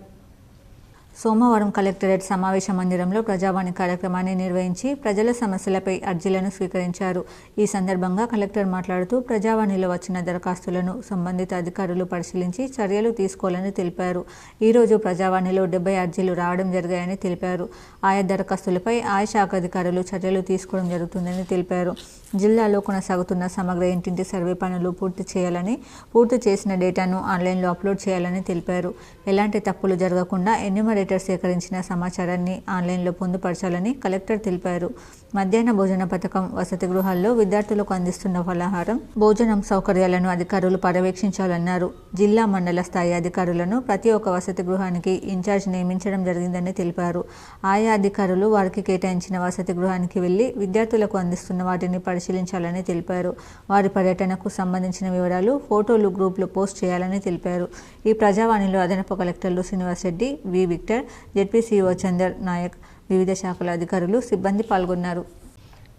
సోమవారం కలెక్టరేట్ సమావేశ మందిరంలో ప్రజావాణి కార్యక్రమాన్ని నిర్వహించి ప్రజల సమస్యలపై అర్జీలను స్వీకరించారు. ఈ సందర్భంగా కలెక్టర్ మాట్లాడుతూ ప్రజావాణిలో వచ్చిన దరఖాస్తులను సంబంధిత అధికారులు పరిశీలించి చర్యలు తీసుకోవాలని తెలిపారు. ఈరోజు ప్రజావాణిలో 70 అర్జీలు రావడం జరిగాయని తెలిపారు. ఆయా దరఖాస్తులపై ఆయా శాఖ అధికారులు చర్యలు తీసుకోవడం జరుగుతుందని తెలిపారు. జిల్లాలో కొనసాగుతున్న సమగ్ర ఇంటింటి సర్వే పనులు పూర్తి చేయాలని, పూర్తి చేసిన డేటాను ఆన్లైన్లో అప్లోడ్ చేయాలని తెలిపారు. ఎలాంటి తప్పులు జరగకుండా ఎన్యూమరేటర్ సేకరించిన సమాచారాన్ని ఆన్లైన్లో పొందుపరచాలని కలెక్టర్ తెలిపారు. మధ్యాహ్న భోజన పథకం వసతి గృహాల్లో విద్యార్థులకు అందిస్తున్న ఫలాహారం, భోజనం సౌకర్యాలను అధికారులు పర్యవేక్షించాలన్నారు. జిల్లా మండల స్థాయి అధికారులను ప్రతి ఒక్క వసతి గృహానికి ఇన్ఛార్జ్ నియమించడం జరిగిందని తెలిపారు. ఆయా అధికారులు వారికి కేటాయించిన వసతి గృహానికి వెళ్లి విద్యార్థులకు అందిస్తున్న వాటిని పరిశీలించాలని తెలిపారు. వారి పర్యటనకు సంబంధించిన వివరాలు, ఫోటోలు గ్రూప్లో పోస్ట్ చేయాలని తెలిపారు. ఈ ప్రజావాణిలో అదనపు కలెక్టర్లు శ్రీనివాస్ రెడ్డి, వి విక్టర్, జెడ్పీసీఓ చందర్ నాయక్, వివిధ శాఖల అధికారులు, సిబ్బంది పాల్గొన్నారు.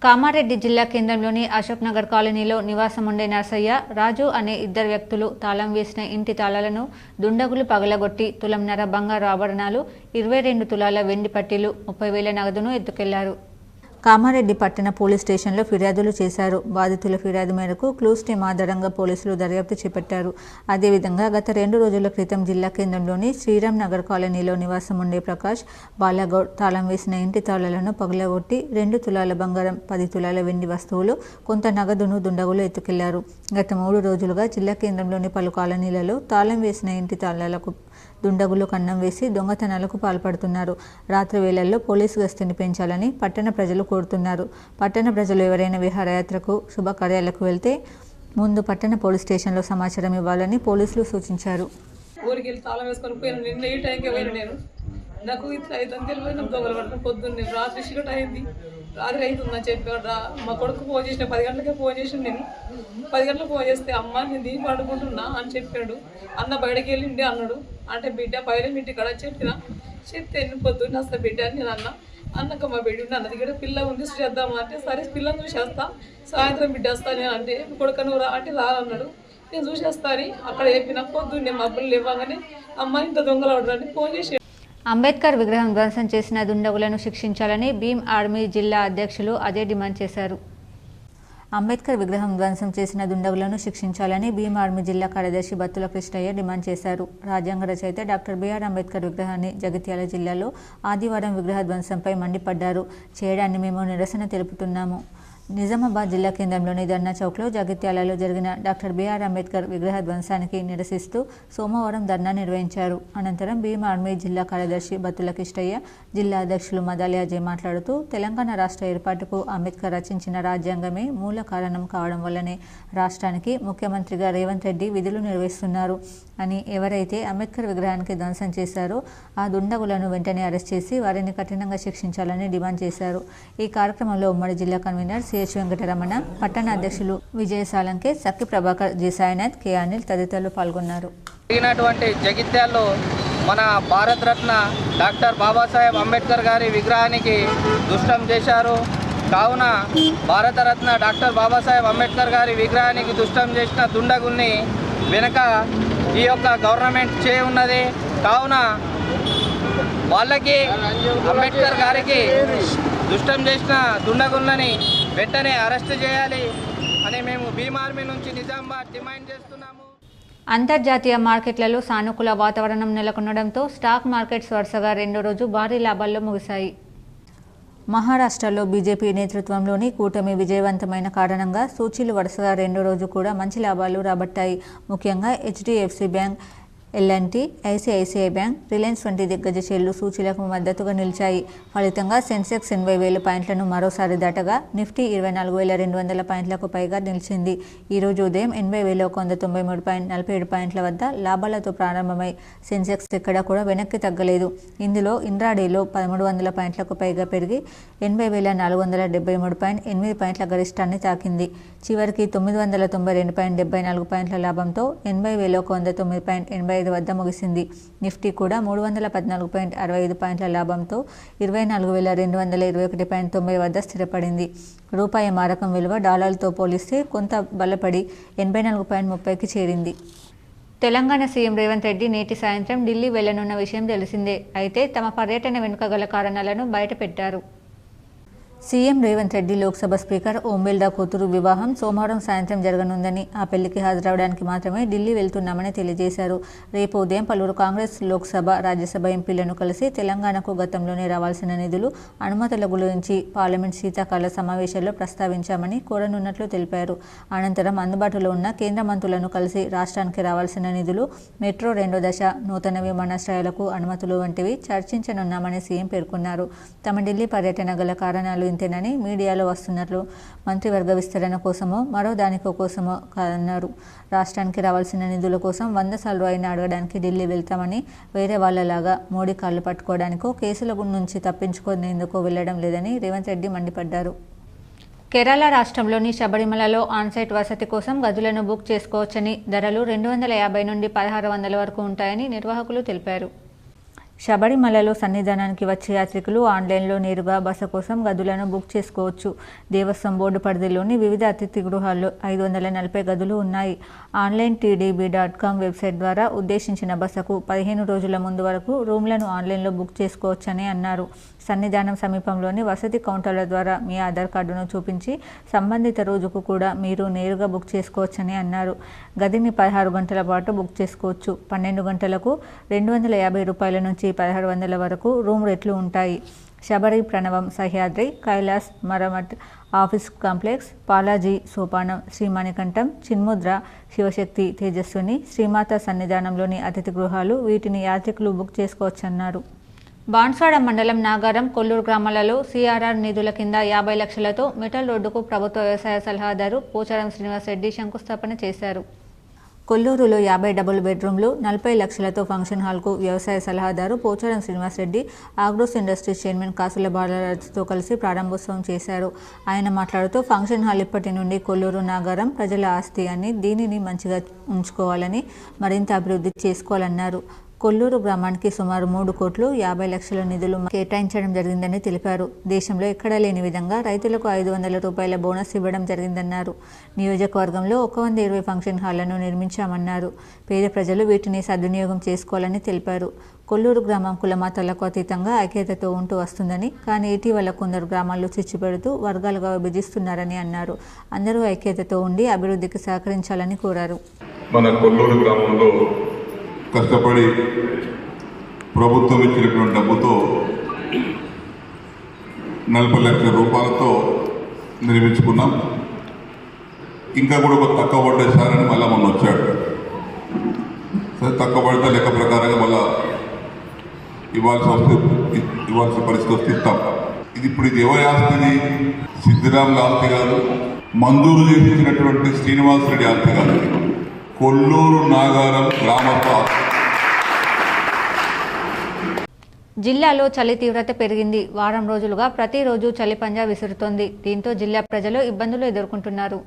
కామారెడ్డి జిల్లా కేంద్రంలోని అశోక్ నగర్ కాలనీలో నివాసం ఉండే నర్సయ్య, రాజు అనే 2 వ్యక్తులు తాళం వేసిన ఇంటి తాళాలను దుండగులు పగలగొట్టి తులంన్నర బంగారు ఆభరణాలు, 22 తులాల వెండి పట్టీలు, 30,000 నగదును ఎత్తుకెళ్లారు. కామారెడ్డి పట్టణ పోలీస్ స్టేషన్లో ఫిర్యాదులు చేశారు. బాధితుల ఫిర్యాదు మేరకు క్లూస్ టీం ఆధారంగా పోలీసులు దర్యాప్తు చేపట్టారు. అదేవిధంగా గత 2 రోజుల క్రితం జిల్లా కేంద్రంలోని శ్రీరామ్ నగర్ కాలనీలో నివాసం ఉండే ప్రకాష్ బాలగౌడ్ తాళం వేసిన ఇంటి తాళాలను పగలగొట్టి 2 తులాల బంగారం, 10 తులాల వెండి వస్తువులు, కొంత నగదును దుండగులు ఎత్తుకెళ్లారు. గత 3 రోజులుగా జిల్లా కేంద్రంలోని పలు కాలనీలలో తాళం వేసిన ఇంటి తాళాలకు దుండగులు కన్నం వేసి దొంగతనాలకు పాల్పడుతున్నారు. రాత్రి వేళల్లో పోలీసు గస్తీని పెంచాలని పట్టణ ప్రజలు కోరుతున్నారు. పట్టణ ప్రజలు ఎవరైనా విహారయాత్రకు, శుభకార్యాలకు వెళ్తే ముందు పట్టణ పోలీస్ స్టేషన్లో సమాచారం ఇవ్వాలని పోలీసులు సూచించారు. ఊరికి వెళ్ళి తాళం వేసుకొని పోయాను. నిన్న ఈ టైంకి పోయిన నేను నాకు ఇట్లా అయితే తెలియదు. దొంగలు పడుతున్న పొద్దున్నే రాత్రి చీకటి అయింది. రాత్రి అవుతుందని చెప్పాడు. మా కొడుకు ఫోన్ చేసిన 10 గంటలకే ఫోన్ చేసిన నేను 10 గంటలకు ఫోన్ చేస్తే అమ్మ నేను దీన్ని పడుకుంటున్నా అని చెప్పాడు. అన్న బయటకు వెళ్ళిండి అన్నాడు. అంటే బిడ్డ పైన ఇంటి కాడ చెప్తే పొద్దున్న వస్తా బిడ్డ అని నేను అన్నాక మా బిడ్డ అన్న దగ్గర పిల్ల ఉంది చూసేద్దామా అంటే సరే పిల్లని చూసేస్తా, సాయంత్రం బిడ్డ వస్తా నేను అంటే కొడుకు నువ్వు రా అంటే రాలన్నాడు. నేను చూసేస్తా అని అక్కడ చెప్పిన పొద్దున్నే మా పిల్లలు ఇవ్వగానే అమ్మ ఇంత దొంగలు అవడానికి ఫోన్ చేసి అంబేద్కర్ విగ్రహం ధ్వంసం చేసిన దుండగులను శిక్షించాలని భీమ్ ఆర్మీ జిల్లా అధ్యక్షులు అదే డిమాండ్ చేశారు. అంబేద్కర్ విగ్రహం ధ్వంసం చేసిన దుండగులను శిక్షించాలని భీమ్ ఆర్మీ జిల్లా కార్యదర్శి బత్తుల కృష్ణయ్య డిమాండ్ చేశారు. రాజ్యాంగ రచయిత డాక్టర్ బిఆర్ అంబేద్కర్ విగ్రహాన్ని జగిత్యాల జిల్లాలో ఆదివారం విగ్రహ ధ్వంసంపై మండిపడ్డారు. చేయడాన్ని మేము నిరసన తెలుపుతున్నాము. నిజామాబాద్ జిల్లా కేంద్రంలోని ధర్నా చౌక్లో జగిత్యాలలో జరిగిన డాక్టర్ బిఆర్ అంబేద్కర్ విగ్రహ ధ్వంసానికి నిరసిస్తూ సోమవారం ధర్నా నిర్వహించారు. అనంతరం భీమ్ ఆర్మీ జిల్లా కార్యదర్శి బత్తుల కిష్టయ్య, జిల్లా అధ్యక్షులు మదాలి అజయ్ మాట్లాడుతూ తెలంగాణ రాష్ట్ర ఏర్పాటుకు అంబేద్కర్ రచించిన రాజ్యాంగమే మూల కారణం కావడం వల్లనే రాష్ట్రానికి ముఖ్యమంత్రిగా రేవంత్ రెడ్డి విధులు నిర్వహిస్తున్నారు అని, ఎవరైతే అంబేద్కర్ విగ్రహానికి ధ్వంసం చేశారో ఆ దుండగులను వెంటనే అరెస్ట్ చేసి వారిని కఠినంగా శిక్షించాలని డిమాండ్ చేశారు. ఈ కార్యక్రమంలో ఉమ్మడి జిల్లా కన్వీనర్ సిహెచ్ వెంకటరమణ, పట్టణ అధ్యక్షులు విజయ సాలంకే, సక్కి ప్రభాకర్, జి సాయినాథ్, కె అనిల్ తదితరులు పాల్గొన్నారు. జగిత్యాల్లో మన భారతరత్న డాక్టర్ బాబాసాహెబ్ అంబేద్కర్ గారి విగ్రహానికి దుష్టం చేశారు. కావున భారతరత్న డాక్టర్ బాబాసాహెబ్ అంబేద్కర్ గారి విగ్రహానికి దుష్టం చేసిన దుండగుల్ని వెనక ఈ యొక్క గవర్నమెంట్ ఉన్నది. కావున వాళ్ళకి అంబేద్కర్ గారికి దుష్టం చేసిన దుండగులని వెంటనే అరెస్ట్ చేయాలి అని మేము భీమ్ ఆర్మీ నుంచి నిజామాబాద్ డిమాండ్ చేస్తున్నాము. అంతర్జాతీయ మార్కెట్లలో సానుకూల వాతావరణం నెలకొనడంతో స్టాక్ మార్కెట్స్ వరుసగా 2వ రోజు భారీ లాభాల్లో ముగిశాయి. మహారాష్ట్రలో బీజేపీ నేతృత్వంలోని కూటమి విజయవంతమైన కారణంగా సూచీలు వరుసగా 2వ రోజు కూడా మంచి లాభాలు రాబట్టాయి. ముఖ్యంగా HDFC bank, LNT, ICICI bank, Reliance వంటి దిగ్గజ షేర్లు సూచీలకు మద్దతుగా నిలిచాయి. ఫలితంగా సెన్సెక్స్ 80,000 పాయింట్లను మరోసారి దాటగా నిఫ్టీ 24,200 పాయింట్లకు పైగా నిలిచింది. ఈ రోజు ఉదయం 80,193.47 పాయింట్ల వద్ద లాభాలతో ప్రారంభమై సెన్సెక్స్ ఎక్కడా కూడా వెనక్కి తగ్గలేదు. ఇందులో ఇంట్రాడేలో 1,300 పాయింట్లకు పైగా పెరిగి 80,473.8 పాయింట్ల గరిష్టాన్ని తాకింది. చివరికి 992.74 పాయింట్ల లాభంతో 80,109.85 వద్ద ముగిసింది. నిఫ్టీ కూడా 314.65 పాయింట్ల లాభంతో 24,221.90 వద్ద స్థిరపడింది. రూపాయి మారకం విలువ డాలర్తో పోలిస్తే కొంత బలపడి 84.30కి చేరింది. తెలంగాణ సీఎం రేవంత్ రెడ్డి నేటి సాయంత్రం ఢిల్లీ వెళ్లనున్న విషయం తెలిసిందే. అయితే తమ పర్యటన వెనుక గల కారణాలను బయటపెట్టారు. సీఎం రేవంత్ రెడ్డి లోక్సభ స్పీకర్ ఓం బిర్లా కూతురు వివాహం సోమవారం సాయంత్రం జరగనుందని, ఆ పెళ్లికి హాజరవడానికి మాత్రమే ఢిల్లీ వెళ్తున్నామని తెలియజేశారు. రేపు ఉదయం పలువురు కాంగ్రెస్ లోక్సభ, రాజ్యసభ ఎంపీలను కలిసి తెలంగాణకు గతంలోనే రావాల్సిన నిధులు, అనుమతుల గురించి పార్లమెంట్ శీతాకాల సమావేశాల్లో ప్రస్తావించామని కోరనున్నట్లు తెలిపారు. అనంతరం అందుబాటులో ఉన్న కేంద్ర మంత్రులను కలిసి రాష్ట్రానికి రావాల్సిన నిధులు, మెట్రో 2వ దశ, నూతన విమానాశ్రయాలకు అనుమతులు వంటివి చర్చించనున్నామని సీఎం పేర్కొన్నారు. తమ ఢిల్లీ పర్యటన గల కారణాలు ఇంతేనని మీడియాలో వస్తున్నట్లు మంత్రివర్గ విస్తరణ కోసమో మరో దానికో కోసమో కాదన్నారు. రాష్ట్రానికి రావాల్సిన నిధుల కోసం 100 సార్లు అయినా అడగడానికి ఢిల్లీ వెళ్తామని, వేరే వాళ్లలాగా మోడీ కాళ్లు పట్టుకోవడానికో కేసుల నుంచి తప్పించుకునేందుకు వెళ్లడం లేదని రేవంత్ రెడ్డి మండిపడ్డారు. కేరళ రాష్ట్రంలోని శబరిమలలో ఆన్సైట్ వసతి కోసం గదులను బుక్ చేసుకోవచ్చని, ధరలు 250 నుండి 1600 వరకు ఉంటాయని నిర్వాహకులు తెలిపారు. శబరిమలలో సన్నిధానానికి వచ్చే యాత్రికులు ఆన్లైన్లో నేరుగా బస కోసం గదులను బుక్ చేసుకోవచ్చు. దేవస్వం బోర్డు పరిధిలోని వివిధ అతిథి గృహాల్లో 540 గదులు ఉన్నాయి. ఆన్లైన్ tdb.com వెబ్సైట్ ద్వారా ఉద్దేశించిన బసకు 15 రోజుల ముందు వరకు రూమ్లను ఆన్లైన్లో బుక్ చేసుకోవచ్చని అన్నారు. సన్నిధానం సమీపంలోని వసతి కౌంటర్ల ద్వారా మీ ఆధార్ కార్డును చూపించి సంబంధిత రోజుకు కూడా మీరు నేరుగా బుక్ చేసుకోవచ్చని అన్నారు. గదిని 16 గంటల పాటు బుక్ చేసుకోవచ్చు. 12 గంటలకు 250 రూపాయల నుంచి 1600 వరకు రూమ్ రేట్లు ఉంటాయి. శబరి, ప్రణవం, సహ్యాద్రి, కైలాస్, మరమట్, ఆఫీస్ కాంప్లెక్స్, పాలాజీ, సోపానం, శ్రీమణికంఠం, చిన్ముద్ర, శివశక్తి, తేజస్విని, శ్రీమాత సన్నిధానంలోని అతిథి గృహాలు వీటిని యాత్రికులు బుక్ చేసుకోవచ్చన్నారు. బాన్స్వాడ మండలం నాగారం, కొల్లూరు గ్రామాలలో CRR నిధుల కింద 50 లక్షలతో మెటల్ రోడ్డుకు ప్రభుత్వ వ్యవసాయ సలహాదారు పోచారం శ్రీనివాస్ రెడ్డి శంకుస్థాపన చేశారు. కొల్లూరులో 50 డబుల్ బెడ్రూమ్లు, 40 లక్షలతో ఫంక్షన్ హాల్కు వ్యవసాయ సలహాదారు పోచారం శ్రీనివాస్ రెడ్డి ఆగ్రోస్ ఇండస్ట్రీస్ చైర్మన్ కాసుల బాలరాజుతో కలిసి ప్రారంభోత్సవం చేశారు. ఆయన మాట్లాడుతూ ఫంక్షన్ హాల్ ఇప్పటి నుండి కొల్లూరు నాగారం ప్రజల ఆస్తి అని, దీనిని మంచిగా ఉంచుకోవాలని, మరింత అభివృద్ధి చేసుకోవాలన్నారు. కొల్లూరు గ్రామానికి సుమారు 3 కోట్లు 50 లక్షల నిధులు కేటాయించడం జరిగిందని తెలిపారు. దేశంలో ఎక్కడా లేని విధంగా రైతులకు 500 రూపాయల బోనస్ ఇవ్వడం జరిగిందన్నారు. నియోజకవర్గంలో 120 ఫంక్షన్ హాళ్లను నిర్మించామన్నారు. పేద ప్రజలు వీటిని సద్వినియోగం చేసుకోవాలని తెలిపారు. కొల్లూరు గ్రామం కులమతాలకు అతీతంగా ఐక్యతతో ఉంటూ వస్తుందని, కానీ ఇటీవల కొందరు గ్రామాల్లో చిచ్చు పెడుతూ వర్గాలుగా విభజిస్తున్నారని అన్నారు. అందరూ ఐక్యతతో ఉండి అభివృద్ధికి సహకరించాలని కోరారు. మన కొల్లూరు గ్రామంలో కష్టపడి ప్రభుత్వం ఇచ్చినటువంటి డబ్బుతో 40 లక్షల రూపాయలతో నిర్మించుకున్నాం. ఇంకా కూడా ఒక తక్కువ పడ్డేసారని మళ్ళీ మొన్న వచ్చాడు. సరే, తక్కువ పడితే లెక్క ప్రకారంగా మళ్ళా ఇవ్వాల్సిన పరిస్థితి వస్తే ఇస్తాం. ఇది ఎవరి ఆస్తిని? సిద్ధిరాముల ఆస్తి కాదు, మంజూరు చేసినటువంటి శ్రీనివాసరెడ్డి ఆస్తి కాదు, కొల్లూరు నాగారం గ్రామస్థ ఆస్తి. జిల్లాలో చలి తీవ్రత పెరిగింది. వారం రోజులుగా ప్రతిరోజు చలి పంజా విసురుతోంది. దీంతో జిల్లా ప్రజలు ఇబ్బందులు ఎదుర్కొంటున్నారు.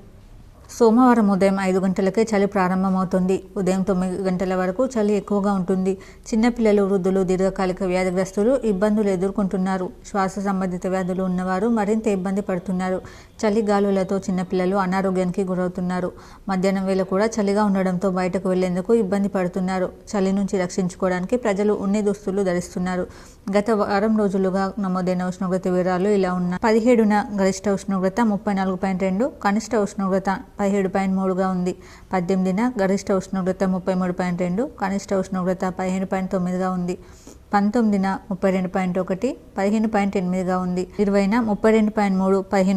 సోమవారం ఉదయం 5 గంటలకే చలి ప్రారంభమవుతుంది. ఉదయం 9 గంటల వరకు చలి ఎక్కువగా ఉంటుంది. చిన్నపిల్లలు, వృద్ధులు, దీర్ఘకాలిక వ్యాధిగ్రస్తులు ఇబ్బందులు ఎదుర్కొంటున్నారు. శ్వాస సంబంధిత వ్యాధులు ఉన్నవారు మరింత ఇబ్బంది పడుతున్నారు. చలి గాలులతో చిన్నపిల్లలు అనారోగ్యానికి గురవుతున్నారు. మధ్యాహ్నం వేళ కూడా చలిగా ఉండడంతో బయటకు వెళ్లేందుకు ఇబ్బంది పడుతున్నారు. చలి నుంచి రక్షించుకోవడానికి ప్రజలు ఉన్ని దుస్తులు ధరిస్తున్నారు. గత వారం రోజులుగా నమోదైన ఉష్ణోగ్రత వివరాలు ఇలా ఉన్నాయి. 17న గరిష్ట ఉష్ణోగ్రత 34.2, కనిష్ట ఉష్ణోగ్రత 17.3గా ఉంది. 18న గరిష్ట ఉష్ణోగ్రత 33.2, కనిష్ట ఉష్ణోగ్రత 15.9గా ఉంది. 19న 32.1, 15.8గా ఉంది. 20న 32.3,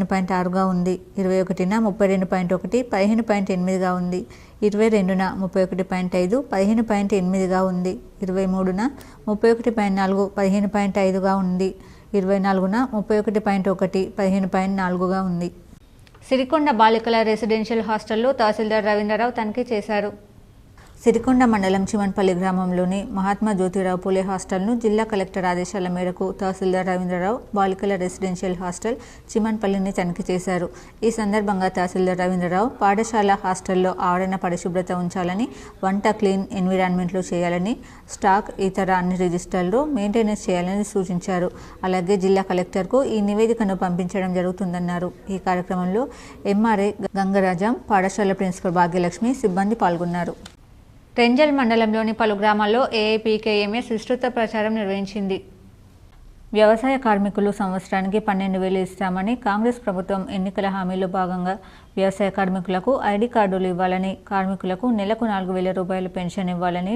15.6గా ఉంది. 21న 32.1, 15.8గా ఉంది. 22న 31.5, 15.8గా ఉంది. 23న 31.4, 15.5గా ఉంది. 24న 31.1, 15.4గా ఉంది. సిరికొండ బాలికల రెసిడెన్షియల్ హాస్టల్లో తహసీల్దార్ రవీంద్రరావు తనిఖీ చేశారు. సిరికొండ మండలం చిమన్పల్లి గ్రామంలోని మహాత్మా జ్యోతిరావు పూలే హాస్టల్ను జిల్లా కలెక్టర్ ఆదేశాల మేరకు తహసీల్దార్ రవీంద్రరావు బాలికల రెసిడెన్షియల్ హాస్టల్ చిమన్పల్లిని తనిఖీ చేశారు. ఈ సందర్భంగా తహసీల్దార్ రవీంద్రరావు పాఠశాల హాస్టల్లో ఆవరణ పరిశుభ్రత ఉంచాలని, వంట క్లీన్ ఎన్విరాన్మెంట్లో చేయాలని, స్టాక్ ఇతర అన్ని రిజిస్టర్లు మెయింటెనెన్స్ చేయాలని సూచించారు. అలాగే జిల్లా కలెక్టర్కు ఈ నివేదికను పంపించడం జరుగుతుందన్నారు. ఈ కార్యక్రమంలో ఎంఆర్ఏ గంగరాజం, పాఠశాల ప్రిన్సిపల్ భాగ్యలక్ష్మి, సిబ్బంది పాల్గొన్నారు. రెంజల్ మండలంలోని పలు గ్రామాల్లో ఏఐపీకేఎంఎస్ విస్తృత ప్రచారం నిర్వహించింది. వ్యవసాయ కార్మికులు సంవత్సరానికి 12,000 ఇస్తామని కాంగ్రెస్ ప్రభుత్వం ఎన్నికల హామీలో భాగంగా వ్యవసాయ కార్మికులకు ఐడి కార్డులు ఇవ్వాలని, కార్మికులకు నెలకు 4,000 రూపాయలు పెన్షన్ ఇవ్వాలని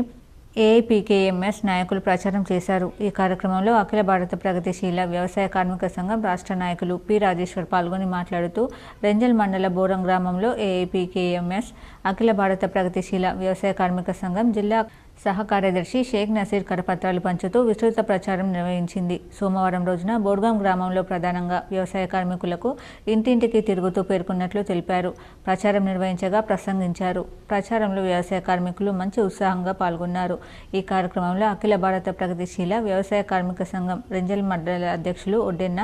ఏఐపీకేఎంఎస్ నాయకులు ప్రచారం చేశారు. ఈ కార్యక్రమంలో అఖిల భారత ప్రగతిశీల వ్యవసాయ కార్మిక సంఘం రాష్ట్ర నాయకులు పి రాజేశ్వర్ పాల్గొని మాట్లాడుతూ, రెంజల్ మండల బోరం గ్రామంలో ఏఐపీకేఎంఎస్ అఖిల భారత ప్రగతిశీల వ్యవసాయ కార్మిక సంఘం జిల్లా సహ కార్యదర్శి షేక్ నసీర్ కరపత్రాలు పంచుతూ విస్తృత ప్రచారం నిర్వహించింది. సోమవారం రోజున బోర్గాం గ్రామంలో ప్రధానంగా వ్యవసాయ కార్మికులకు ఇంటింటికి తిరుగుతూ పేర్కొన్నట్లు తెలిపారు. ప్రచారం నిర్వహించగా ప్రసంగించారు. ప్రచారంలో వ్యవసాయ కార్మికులు మంచి ఉత్సాహంగా పాల్గొన్నారు. ఈ కార్యక్రమంలో అఖిల భారత ప్రగతిశీల వ్యవసాయ కార్మిక సంఘం రెంజల్ మండల అధ్యక్షులు ఒడ్డెన్న,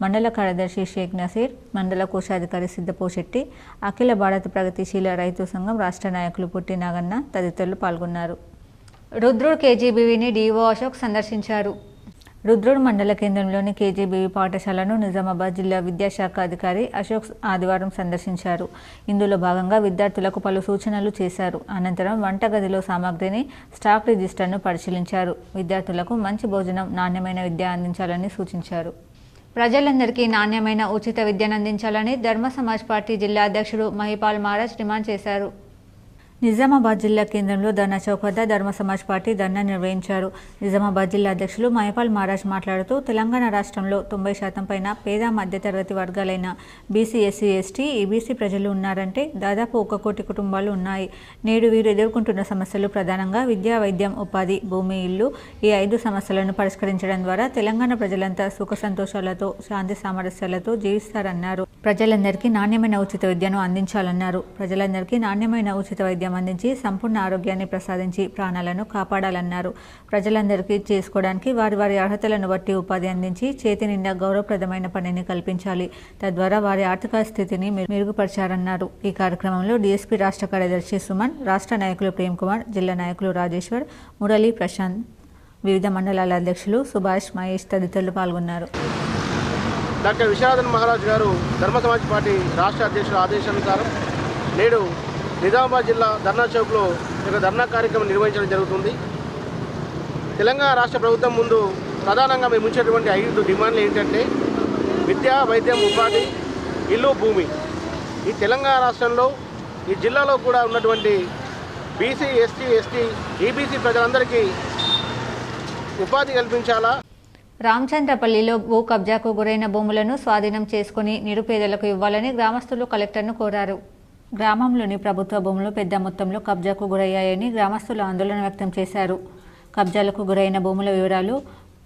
మండల కార్యదర్శి షేక్ నసీర్, మండల కోశాధికారి సిద్ధపోశెట్టి, అఖిల భారత ప్రగతిశీల రైతు సంఘం రాష్ట్ర నాయకులు పుట్టి నాగన్న తదితరులు పాల్గొన్నారు. రుద్రుడు కేజీబీవీని డీఓ అశోక్ సందర్శించారు. రుద్రుడు మండల కేంద్రంలోని కేజీబీవీ పాఠశాలను నిజామాబాద్ జిల్లా విద్యాశాఖ అధికారి అశోక్ ఆదివారం సందర్శించారు. ఇందులో భాగంగా విద్యార్థులకు పలు సూచనలు చేశారు. అనంతరం వంటగదిలో సామాగ్రిని, స్టాక్ రిజిస్టర్ను పరిశీలించారు. విద్యార్థులకు మంచి భోజనం, నాణ్యమైన విద్య అందించాలని సూచించారు. ప్రజలందరికీ నాణ్యమైన ఉచిత విద్యను అందించాలని ధర్మ సమాజ్ పార్టీ జిల్లా అధ్యక్షుడు మహిపాల్ మహారాజ్ డిమాండ్ చేశారు. నిజామాబాద్ జిల్లా కేంద్రంలో ధర్నా చౌక్ వద్ద ధర్మ సమాజ్ పార్టీ ధర్నా నిర్వహించారు. నిజామాబాద్ జిల్లా అధ్యక్షులు మహిపాల్ మహారాజ్ మాట్లాడుతూ తెలంగాణ రాష్ట్రంలో 90% పైన పేద మధ్యతరగతి వర్గాలైన బీసీ, ఎస్సీ, ఎస్టీ, ఈబీసీ ప్రజలు ఉన్నారంటే దాదాపు 1 కోటి కుటుంబాలు ఉన్నాయి. నేడు వీరు ఎదుర్కొంటున్న సమస్యలు ప్రధానంగా విద్యా, వైద్యం, ఉపాధి, భూమి, ఇల్లు. ఈ 5 సమస్యలను పరిష్కరించడం ద్వారా తెలంగాణ ప్రజలంతా సుఖ సంతోషాలతో, శాంతి సామరస్యాలతో జీవిస్తారన్నారు. ప్రజలందరికీ నాణ్యమైన ఉచిత విద్యను అందించాలన్నారు. ప్రజలందరికీ నాణ్యమైన ఉచిత వైద్యం అందించి సంపూర్ణ ఆరోగ్యాన్ని ప్రసాదించి ప్రాణాలను కాపాడాలన్నారు. ప్రజలందరికీ చేసుకోవడానికి వారి వారి అర్హతలను బట్టి ఉపాధి అందించి చేతి నిండా గౌరవప్రదమైన పనిని కల్పించాలి. తద్వారా వారి ఆర్థిక స్థితిని మెరుగుపరిచారన్నారు. ఈ కార్యక్రమంలో డీఎస్పీ రాష్ట్ర కార్యదర్శి సుమన్, రాష్ట్ర నాయకులు ప్రేమ్ కుమార్, జిల్లా నాయకులు రాజేశ్వర్, మురళి, ప్రశాంత్, వివిధ మండలాల అధ్యక్షులు సుభాష్, మహేష్ తదితరులు పాల్గొన్నారు. డాక్టర్ విశ్వనాథన్ మహారాజ్ గారు ధర్మ సమాజ్ పార్టీ రాష్ట్ర అధ్యక్షుల ఆదేశానుసారం నేడు నిజామాబాద్ జిల్లా ధర్నా చౌక్లో ఒక ధర్నా కార్యక్రమం నిర్వహించడం జరుగుతుంది. తెలంగాణ రాష్ట్ర ప్రభుత్వం ముందు ప్రధానంగా మేము ఉంచేటువంటి 5 డిమాండ్లు ఏంటంటే విద్య, వైద్యం, ఉపాధి, ఇల్లు, భూమి. ఈ తెలంగాణ రాష్ట్రంలో ఈ జిల్లాలో కూడా ఉన్నటువంటి బీసీ, ఎస్టీ, ఎస్టీ, ఈబీసీ ప్రజలందరికీ ఉపాధి కల్పించాలా. రామచంద్రపల్లిలో భూ కబ్జాకు గురైన భూములను స్వాధీనం చేసుకుని నిరుపేదలకు ఇవ్వాలని గ్రామస్తులు కలెక్టర్ను కోరారు. గ్రామంలోని ప్రభుత్వ భూములు పెద్ద మొత్తంలో కబ్జాకు గురయ్యాయని గ్రామస్తులు ఆందోళన వ్యక్తం చేశారు. కబ్జాలకు గురైన భూముల వివరాలు: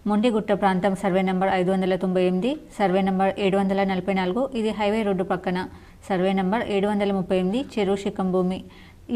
మొండిగుట్ట ప్రాంతం సర్వే నంబర్ 598, సర్వే నంబర్ 744, ఇది హైవే రోడ్డు పక్కన. సర్వే నంబర్ 738 చెరువు శిఖం భూమి.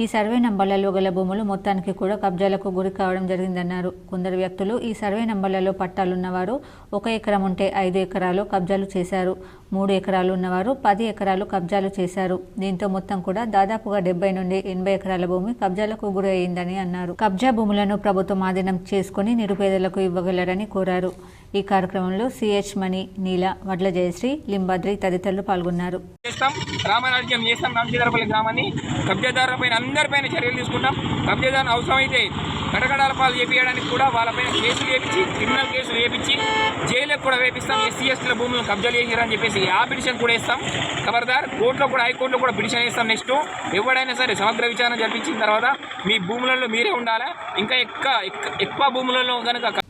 ఈ సర్వే నంబర్లలో గల భూములు మొత్తానికి కూడా కబ్జాలకు గురి కావడం జరిగిందన్నారు. కొందరు వ్యక్తులు ఈ సర్వే నంబర్లలో పట్టాలున్నవారు 1 ఎకరం ఉంటే 5 ఎకరాలు కబ్జాలు చేశారు. 3 ఎకరాలు ఉన్నవారు 10 ఎకరాలు కబ్జాలు చేశారు. దీంతో మొత్తం కూడా దాదాపుగా 70 నుండి 80 ఎకరాల భూమి కబ్జాలకు గురి అయిందని అన్నారు. కబ్జా భూములను ప్రభుత్వం ఆధీనం చేసుకుని నిరుపేదలకు ఇవ్వగలరని కోరారు. ఈ కార్యక్రమంలో సిహెచ్ మణి, నీల, వడ్ల జయశ్రీ, లింబాద్రి తదితరులు పాల్గొన్నారు. రామరాజ్యం చేస్తాం. రామచంద్రపల్లి గ్రామాన్ని కబ్జాదారులపైన అందరిపైన చర్యలు తీసుకుంటాం. కబ్జాదారులు అవసరమైతే కటకడాల పాలు చేపించడానికి కూడా వాళ్ళపైన కేసులు వేపించి, క్రిమినల్ కేసులు వేపించి జైలుకు కూడా వేపిస్తాం. ఎస్సీ, ఎస్టీల భూములను కబ్జాలు చేశారని చెప్పేసి ఆ పిటిషన్ కూడా వేస్తాం. ఖబర్దార్, కోర్టులో కూడా, హైకోర్టులో కూడా పిటిషన్ వేస్తాం. నెక్స్ట్ ఎవడైనా సరే సమగ్ర విచారణ జరిపించిన తర్వాత మీ భూములలో మీరే ఉండాలా. ఇంకా ఎక్కువ భూములలో కనుక.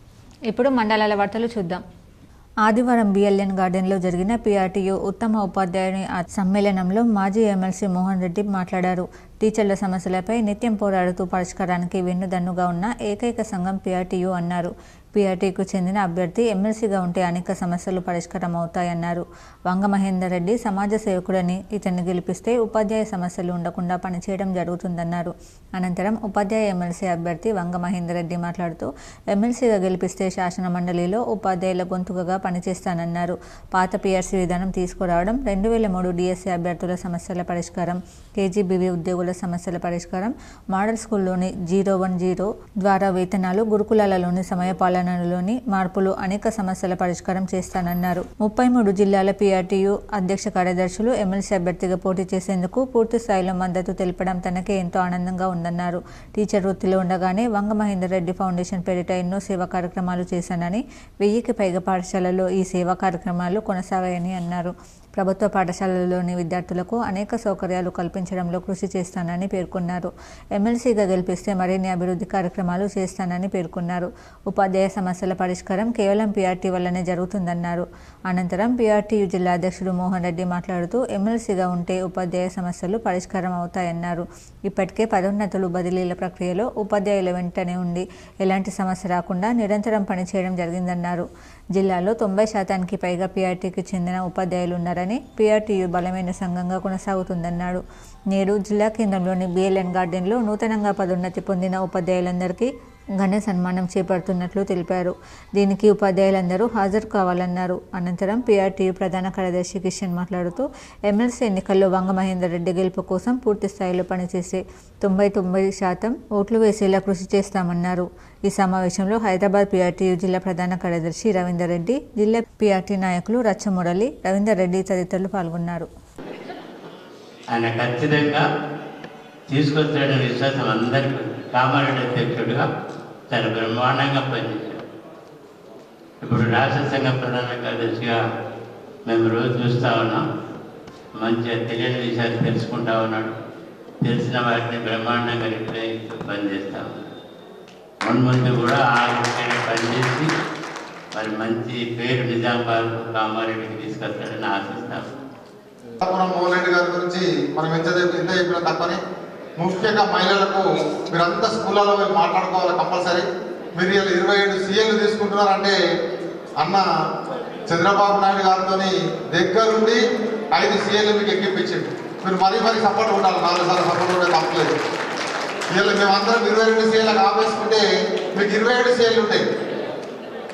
ఇప్పుడు మండలాల వార్తలు చూద్దాం. ఆదివారం బిఎల్ఎన్ గార్డెన్లో జరిగిన పీఆర్టీయూ ఉత్తమ ఉపాధ్యాయుని సమ్మేళనంలో మాజీ ఎమ్మెల్సీ మోహన్ రెడ్డి మాట్లాడారు. టీచర్ల సమస్యలపై నిత్యం పోరాడుతూ పరిష్కారానికి వెన్నుదన్నుగా ఉన్న ఏకైక సంఘం పీఆర్టీయూ అన్నారు. పీఆర్టీకు చెందిన అభ్యర్థి ఎమ్మెల్సీగా ఉంటే అనేక సమస్యలు పరిష్కారం అవుతాయన్నారు. వంగ మహేందర్ రెడ్డి సమాజ సేవకుడని, ఇతన్ని గెలిపిస్తే ఉపాధ్యాయ సమస్యలు ఉండకుండా పనిచేయడం జరుగుతుందన్నారు. అనంతరం ఉపాధ్యాయ ఎమ్మెల్సీ అభ్యర్థి వంగ మహేందర్ రెడ్డి మాట్లాడుతూ ఎమ్మెల్సీగా గెలిపిస్తే శాసన మండలిలో ఉపాధ్యాయుల గొంతుకగా పనిచేస్తానన్నారు. పాత పీఆర్సీ విధానం తీసుకురావడం, 2003 డిఎస్సీ అభ్యర్థుల సమస్యల పరిష్కారం, కేజీబీవీ ఉద్యోగుల సమస్యల పరిష్కారం, మోడల్ స్కూల్లోని 010 ద్వారా వేతనాలు, గురుకులాలలోని సమయపాలనలోని మార్పులు, అనేక సమస్యల పరిష్కారం చేస్తానన్నారు. 33 జిల్లాల పీఆర్టీయూ అధ్యక్ష కార్యదర్శులు ఎమ్మెల్సీ అభ్యర్థిగా పోటీ చేసేందుకు పూర్తి స్థాయిలో మద్దతు తెలపడం తనకే ఎంతో ఆనందంగా ఉందన్నారు. టీచర్ వృత్తిలో ఉండగానే వంగ మహేందర్ రెడ్డి ఫౌండేషన్ పేరిట ఎన్నో సేవా కార్యక్రమాలు చేశానని, 1000కి పైగా పాఠశాలల్లో ఈ సేవా కార్యక్రమాలు కొనసాగాయని అన్నారు. ప్రభుత్వ పాఠశాలల్లోని విద్యార్థులకు అనేక సౌకర్యాలు కల్పించడంలో కృషి చేస్తానని పేర్కొన్నారు. ఎమ్మెల్సీగా గెలిపిస్తే మరిన్ని అభివృద్ధి కార్యక్రమాలు చేస్తానని పేర్కొన్నారు. ఉపాధ్యాయ సమస్యల పరిష్కారం కేవలం పీఆర్టీ వల్లనే జరుగుతుందన్నారు. అనంతరం పీఆర్టీయూ జిల్లా అధ్యక్షుడు మోహన్ రెడ్డి మాట్లాడుతూ ఎమ్మెల్సీగా ఉంటే ఉపాధ్యాయ సమస్యలు పరిష్కారం అవుతాయన్నారు. ఇప్పటికే పదోన్నతులు, బదిలీల ప్రక్రియలో ఉపాధ్యాయుల వెంటనే ఉండి ఎలాంటి సమస్య రాకుండా నిరంతరం పనిచేయడం జరిగిందన్నారు. జిల్లాలో 90%కి పైగా పీఆర్టీకి చెందిన ఉపాధ్యాయులు ఉన్నారని, పీఆర్టీయూ బలమైన సంఘంగా కొనసాగుతుందన్నాడు. నేడు జిల్లా కేంద్రంలోని బిఎల్ఎన్ గార్డెన్లో నూతనంగా పదోన్నతి పొందిన ఉపాధ్యాయులందరికీ ఘన సన్మానం చేపడుతున్నట్లు తెలిపారు. దీనికి ఉపాధ్యాయులందరూ హాజరు కావాలన్నారు. అనంతరం PRTU ప్రధాన కార్యదర్శి కిషన్ మాట్లాడుతూ ఎమ్మెల్సీ ఎన్నికల్లో వంగ మహేందర్ రెడ్డి గెలుపు కోసం పూర్తి స్థాయిలో పనిచేసే 99% ఓట్లు వేసేలా కృషి చేస్తామన్నారు. ఈ సమావేశంలో హైదరాబాద్ PRTU జిల్లా ప్రధాన కార్యదర్శి రవీందర్ రెడ్డి, జిల్లా PRT నాయకులు రచ్చమురళి, రవీందర్ రెడ్డి తదితరులు పాల్గొన్నారు. ఆయన ఖచ్చితంగా తీసుకొస్తాడనే విశ్వాసం అందరికీ. కామారెడ్డి అధ్యక్షుడిగా చాలా బ్రహ్మాండంగా పనిచేశారు. ఇప్పుడు రాష్ట్ర సంఘ ప్రధాన కార్యదర్శిగా మేము రోజు చూస్తూ ఉన్నాం. మంచిగా తెలియని విషయాలు తెలుసుకుంటా ఉన్నాడు. తెలిసిన వాటిని బ్రహ్మాండంగా రిప్లై పనిచేస్తూ ఉన్నాడు. ముందు కూడా ఆ విషయాన్ని పనిచేసి మరి మంచి పేరు నిజామాబాద్ కామారెడ్డికి తీసుకొస్తాడని ఆశిస్తాము. మోహన్ రెడ్డి గారి గురించి మనం ఎంత చెప్పినా తప్పని, ముఖ్యంగా మహిళలకు మీరంతా స్కూళ్ళలో పోయి మాట్లాడుకోవాలి కంపల్సరీ. మీరు ఇలా 27 CAలు తీసుకుంటున్నారంటే అన్న చంద్రబాబు నాయుడు గారితో దగ్గరుండి 5 CAలు మీకు ఎక్కిపించింది. మీరు మరీ సపోర్ట్ ఉండాలి. 4 సార్లు సపోర్ట్ ఉంటే తప్పలేదు. ఇలా మేమందరం 22 CAలకు ఆపేసుకుంటే మీకు 27 CAలు ఉంటాయి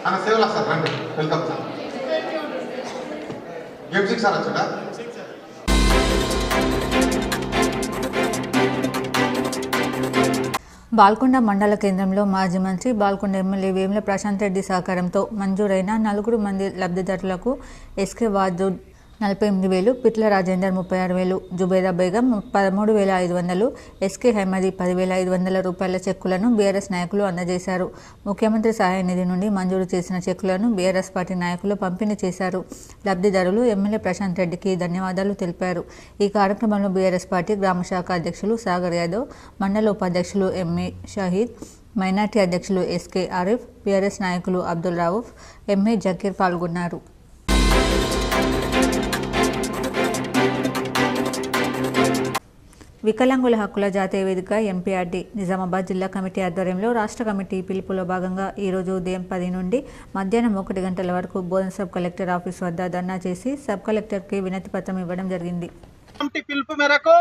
అన్న. సేవలు వస్తారు, రండి. Welcome sir. గేమ్ 6 సార్ వచ్చాడా? బాల్కొండ మండల కేంద్రంలో మాజీ మంత్రి, బాల్కొండ ఎమ్మెల్యే వేముల ప్రశాంత్ రెడ్డి సహకారంతో మంజూరైన 4 మంది లబ్ధిదారులకు SK వాజు 48,000, పిట్ల రాజేందర్ 36,000, జుబేదా బేగం 13,500, SK హైమది 10,500 రూపాయల చెక్కులను BRS నాయకులు అందజేశారు. ముఖ్యమంత్రి సహాయ నిధి నుండి మంజూరు చేసిన చెక్కులను BRS పార్టీ నాయకులు పంపిణీ చేశారు. లబ్ధిదారులు ఎమ్మెల్యే ప్రశాంత్ రెడ్డికి ధన్యవాదాలు తెలిపారు. ఈ కార్యక్రమంలో BRS పార్టీ గ్రామ శాఖ అధ్యక్షులు సాగర్ యాదవ్, మండల ఉపాధ్యక్షులు MA షహీద్, మైనార్టీ అధ్యక్షులు SK ఆరిఫ్, BRS నాయకులు అబ్దుల్ రౌఫ్, MA జకీర్ పాల్గొన్నారు. వికలాంగుల హక్కుల జాతీయ వేదిక MPRD నిజామాబాద్ జిల్లా కమిటీ ఆధ్వర్యంలో రాష్ట్ర కమిటీ పిలుపులో భాగంగా ఈరోజు ఉదయం 10 నుండి మధ్యాహ్నం 1 గంటల వరకు బోధన సబ్ కలెక్టర్ ఆఫీస్ వద్ద ధర్నా చేసి సబ్ కలెక్టర్కి వినతి పత్రం ఇవ్వడం జరిగింది. కమిటీ పిలుపు మేరకు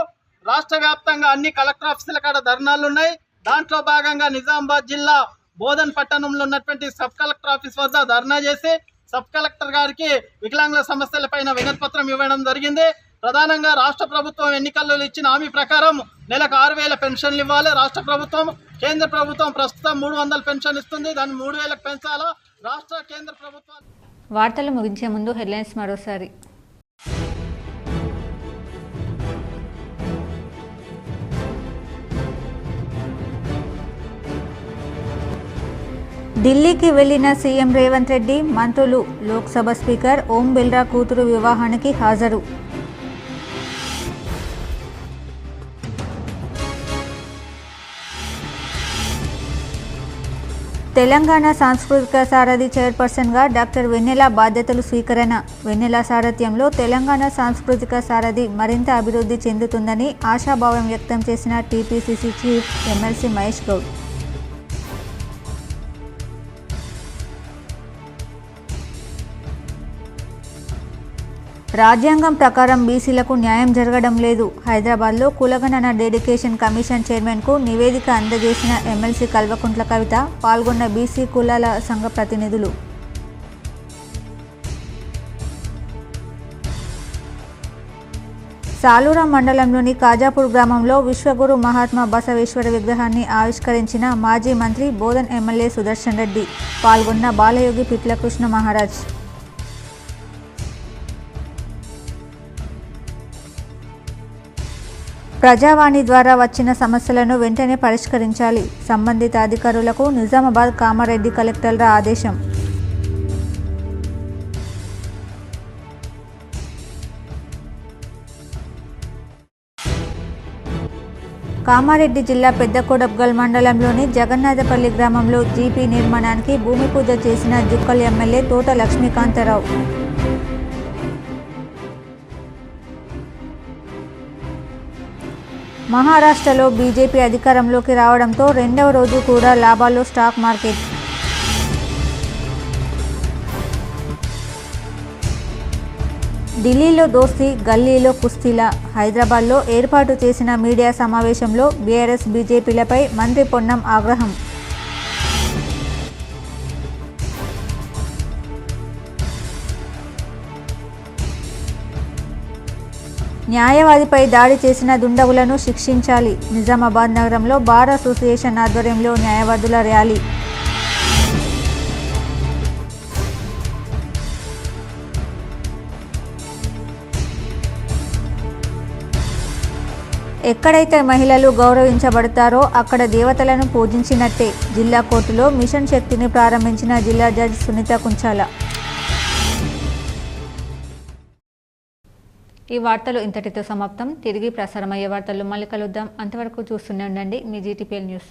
రాష్ట్ర వ్యాప్తంగా అన్ని కలెక్టర్ ఆఫీసుల కాడ ధర్నాలు ఉన్నాయి. దాంట్లో భాగంగా నిజామాబాద్ జిల్లా బోధన్ పట్టణంలో ఉన్నటువంటి సబ్ కలెక్టర్ ఆఫీస్ వద్ద ధర్నా చేసి సబ్ కలెక్టర్ గారికి వికలాంగుల సమస్యలపైన వినతి పత్రం ఇవ్వడం జరిగింది. ప్రధానంగా రాష్ట్ర ప్రభుత్వం ఎన్నికల్లో ఇచ్చిన హామీ ప్రకారం నెలకు 6,000 పెన్షన్లు ఇవ్వాలి. రాష్ట్ర ప్రభుత్వం, కేంద్ర ప్రభుత్వం ప్రస్తుతం 300 పెన్షన్ ఇస్తుంది. దాన్ని 3,000 పెంచాలా రాష్ట్ర కేంద్ర ప్రభుత్వాలు. వార్తలు ముగించే ముందు హెడ్లైన్స్ మరోసారి. ఢిల్లీకి వెళ్లిన సీఎం రేవంత్ రెడ్డి, మంత్రులు, లోక్సభ స్పీకర్ ఓం బిర్లా కూతురు వివాహానికి హాజరు. తెలంగాణ సాంస్కృతిక సారథి చైర్పర్సన్గా డాక్టర్ వెన్నెల బాధ్యతలు స్వీకరణ. వెన్నెల సారథ్యంలో తెలంగాణ సాంస్కృతిక సారథి మరింత అభివృద్ధి చెందుతుందని ఆశాభావం వ్యక్తం చేసిన TPCC chief MLC Mahesh Goud. రాజ్యాంగం ప్రకారం బీసీలకు న్యాయం జరగడం లేదు. హైదరాబాద్లో కులగణన డెడికేషన్ కమిషన్ చైర్మన్కు నివేదిక అందజేసిన ఎమ్మెల్సీ కల్వకుంట్ల కవిత, పాల్గొన్న బీసీ కులాల సంఘ ప్రతినిధులు. సాలూరా మండలంలోని కాజాపూర్ గ్రామంలో విశ్వగురు మహాత్మా బసవేశ్వర విగ్రహాన్ని ఆవిష్కరించిన మాజీ మంత్రి బోధన్ ఎమ్మెల్యే సుదర్శన్ రెడ్డి, పాల్గొన్న బాలయోగి పిట్ల కృష్ణ మహారాజ్. ప్రజావాణి ద్వారా వచ్చిన సమస్యలను వెంటనే పరిష్కరించాలి. సంబంధిత అధికారులకు నిజామాబాద్ కామారెడ్డి కలెక్టర్ల ఆదేశం. కామారెడ్డి జిల్లా పెద్దకోడబ్గల్ మండలంలోని జగన్నాథపల్లి గ్రామంలో జీపీ నిర్మాణానికి భూమి పూజ చేసిన జుక్కల్ ఎమ్మెల్యే తోట లక్ష్మీకాంతరావు. మహారాష్ట్రలో బీజేపీ అధికారంలోకి రావడంతో 2వ రోజు కూడా లాభాల్లో స్టాక్ మార్కెట్. ఢిల్లీలో దోస్తీ, గల్లీలో కుస్తీల. హైదరాబాద్లో ఏర్పాటు చేసిన మీడియా సమావేశంలో బీఆర్ఎస్ బీజేపీలపై మంత్రి పొన్నం ఆగ్రహం. న్యాయవాదిపై దాడి చేసిన దుండగులను శిక్షించాలి. నిజామాబాద్ నగరంలో బార్ అసోసియేషన్ ఆధ్వర్యంలో న్యాయవాదుల ర్యాలీ. ఎక్కడైతే మహిళలు గౌరవించబడతారో అక్కడ దేవతలను పూజించినట్టే. జిల్లా కోర్టులో మిషన్ శక్తిని ప్రారంభించిన జిల్లా జడ్జి సునీత కుంచాల. ఈ వార్తలు ఇంతటితో సమాప్తం. తిరిగి ప్రసారమయ్యే వార్తలు మళ్ళీ కలుద్దాం. అంతవరకు చూస్తూనే ఉండండి మీ జీటీపీఎల్ న్యూస్.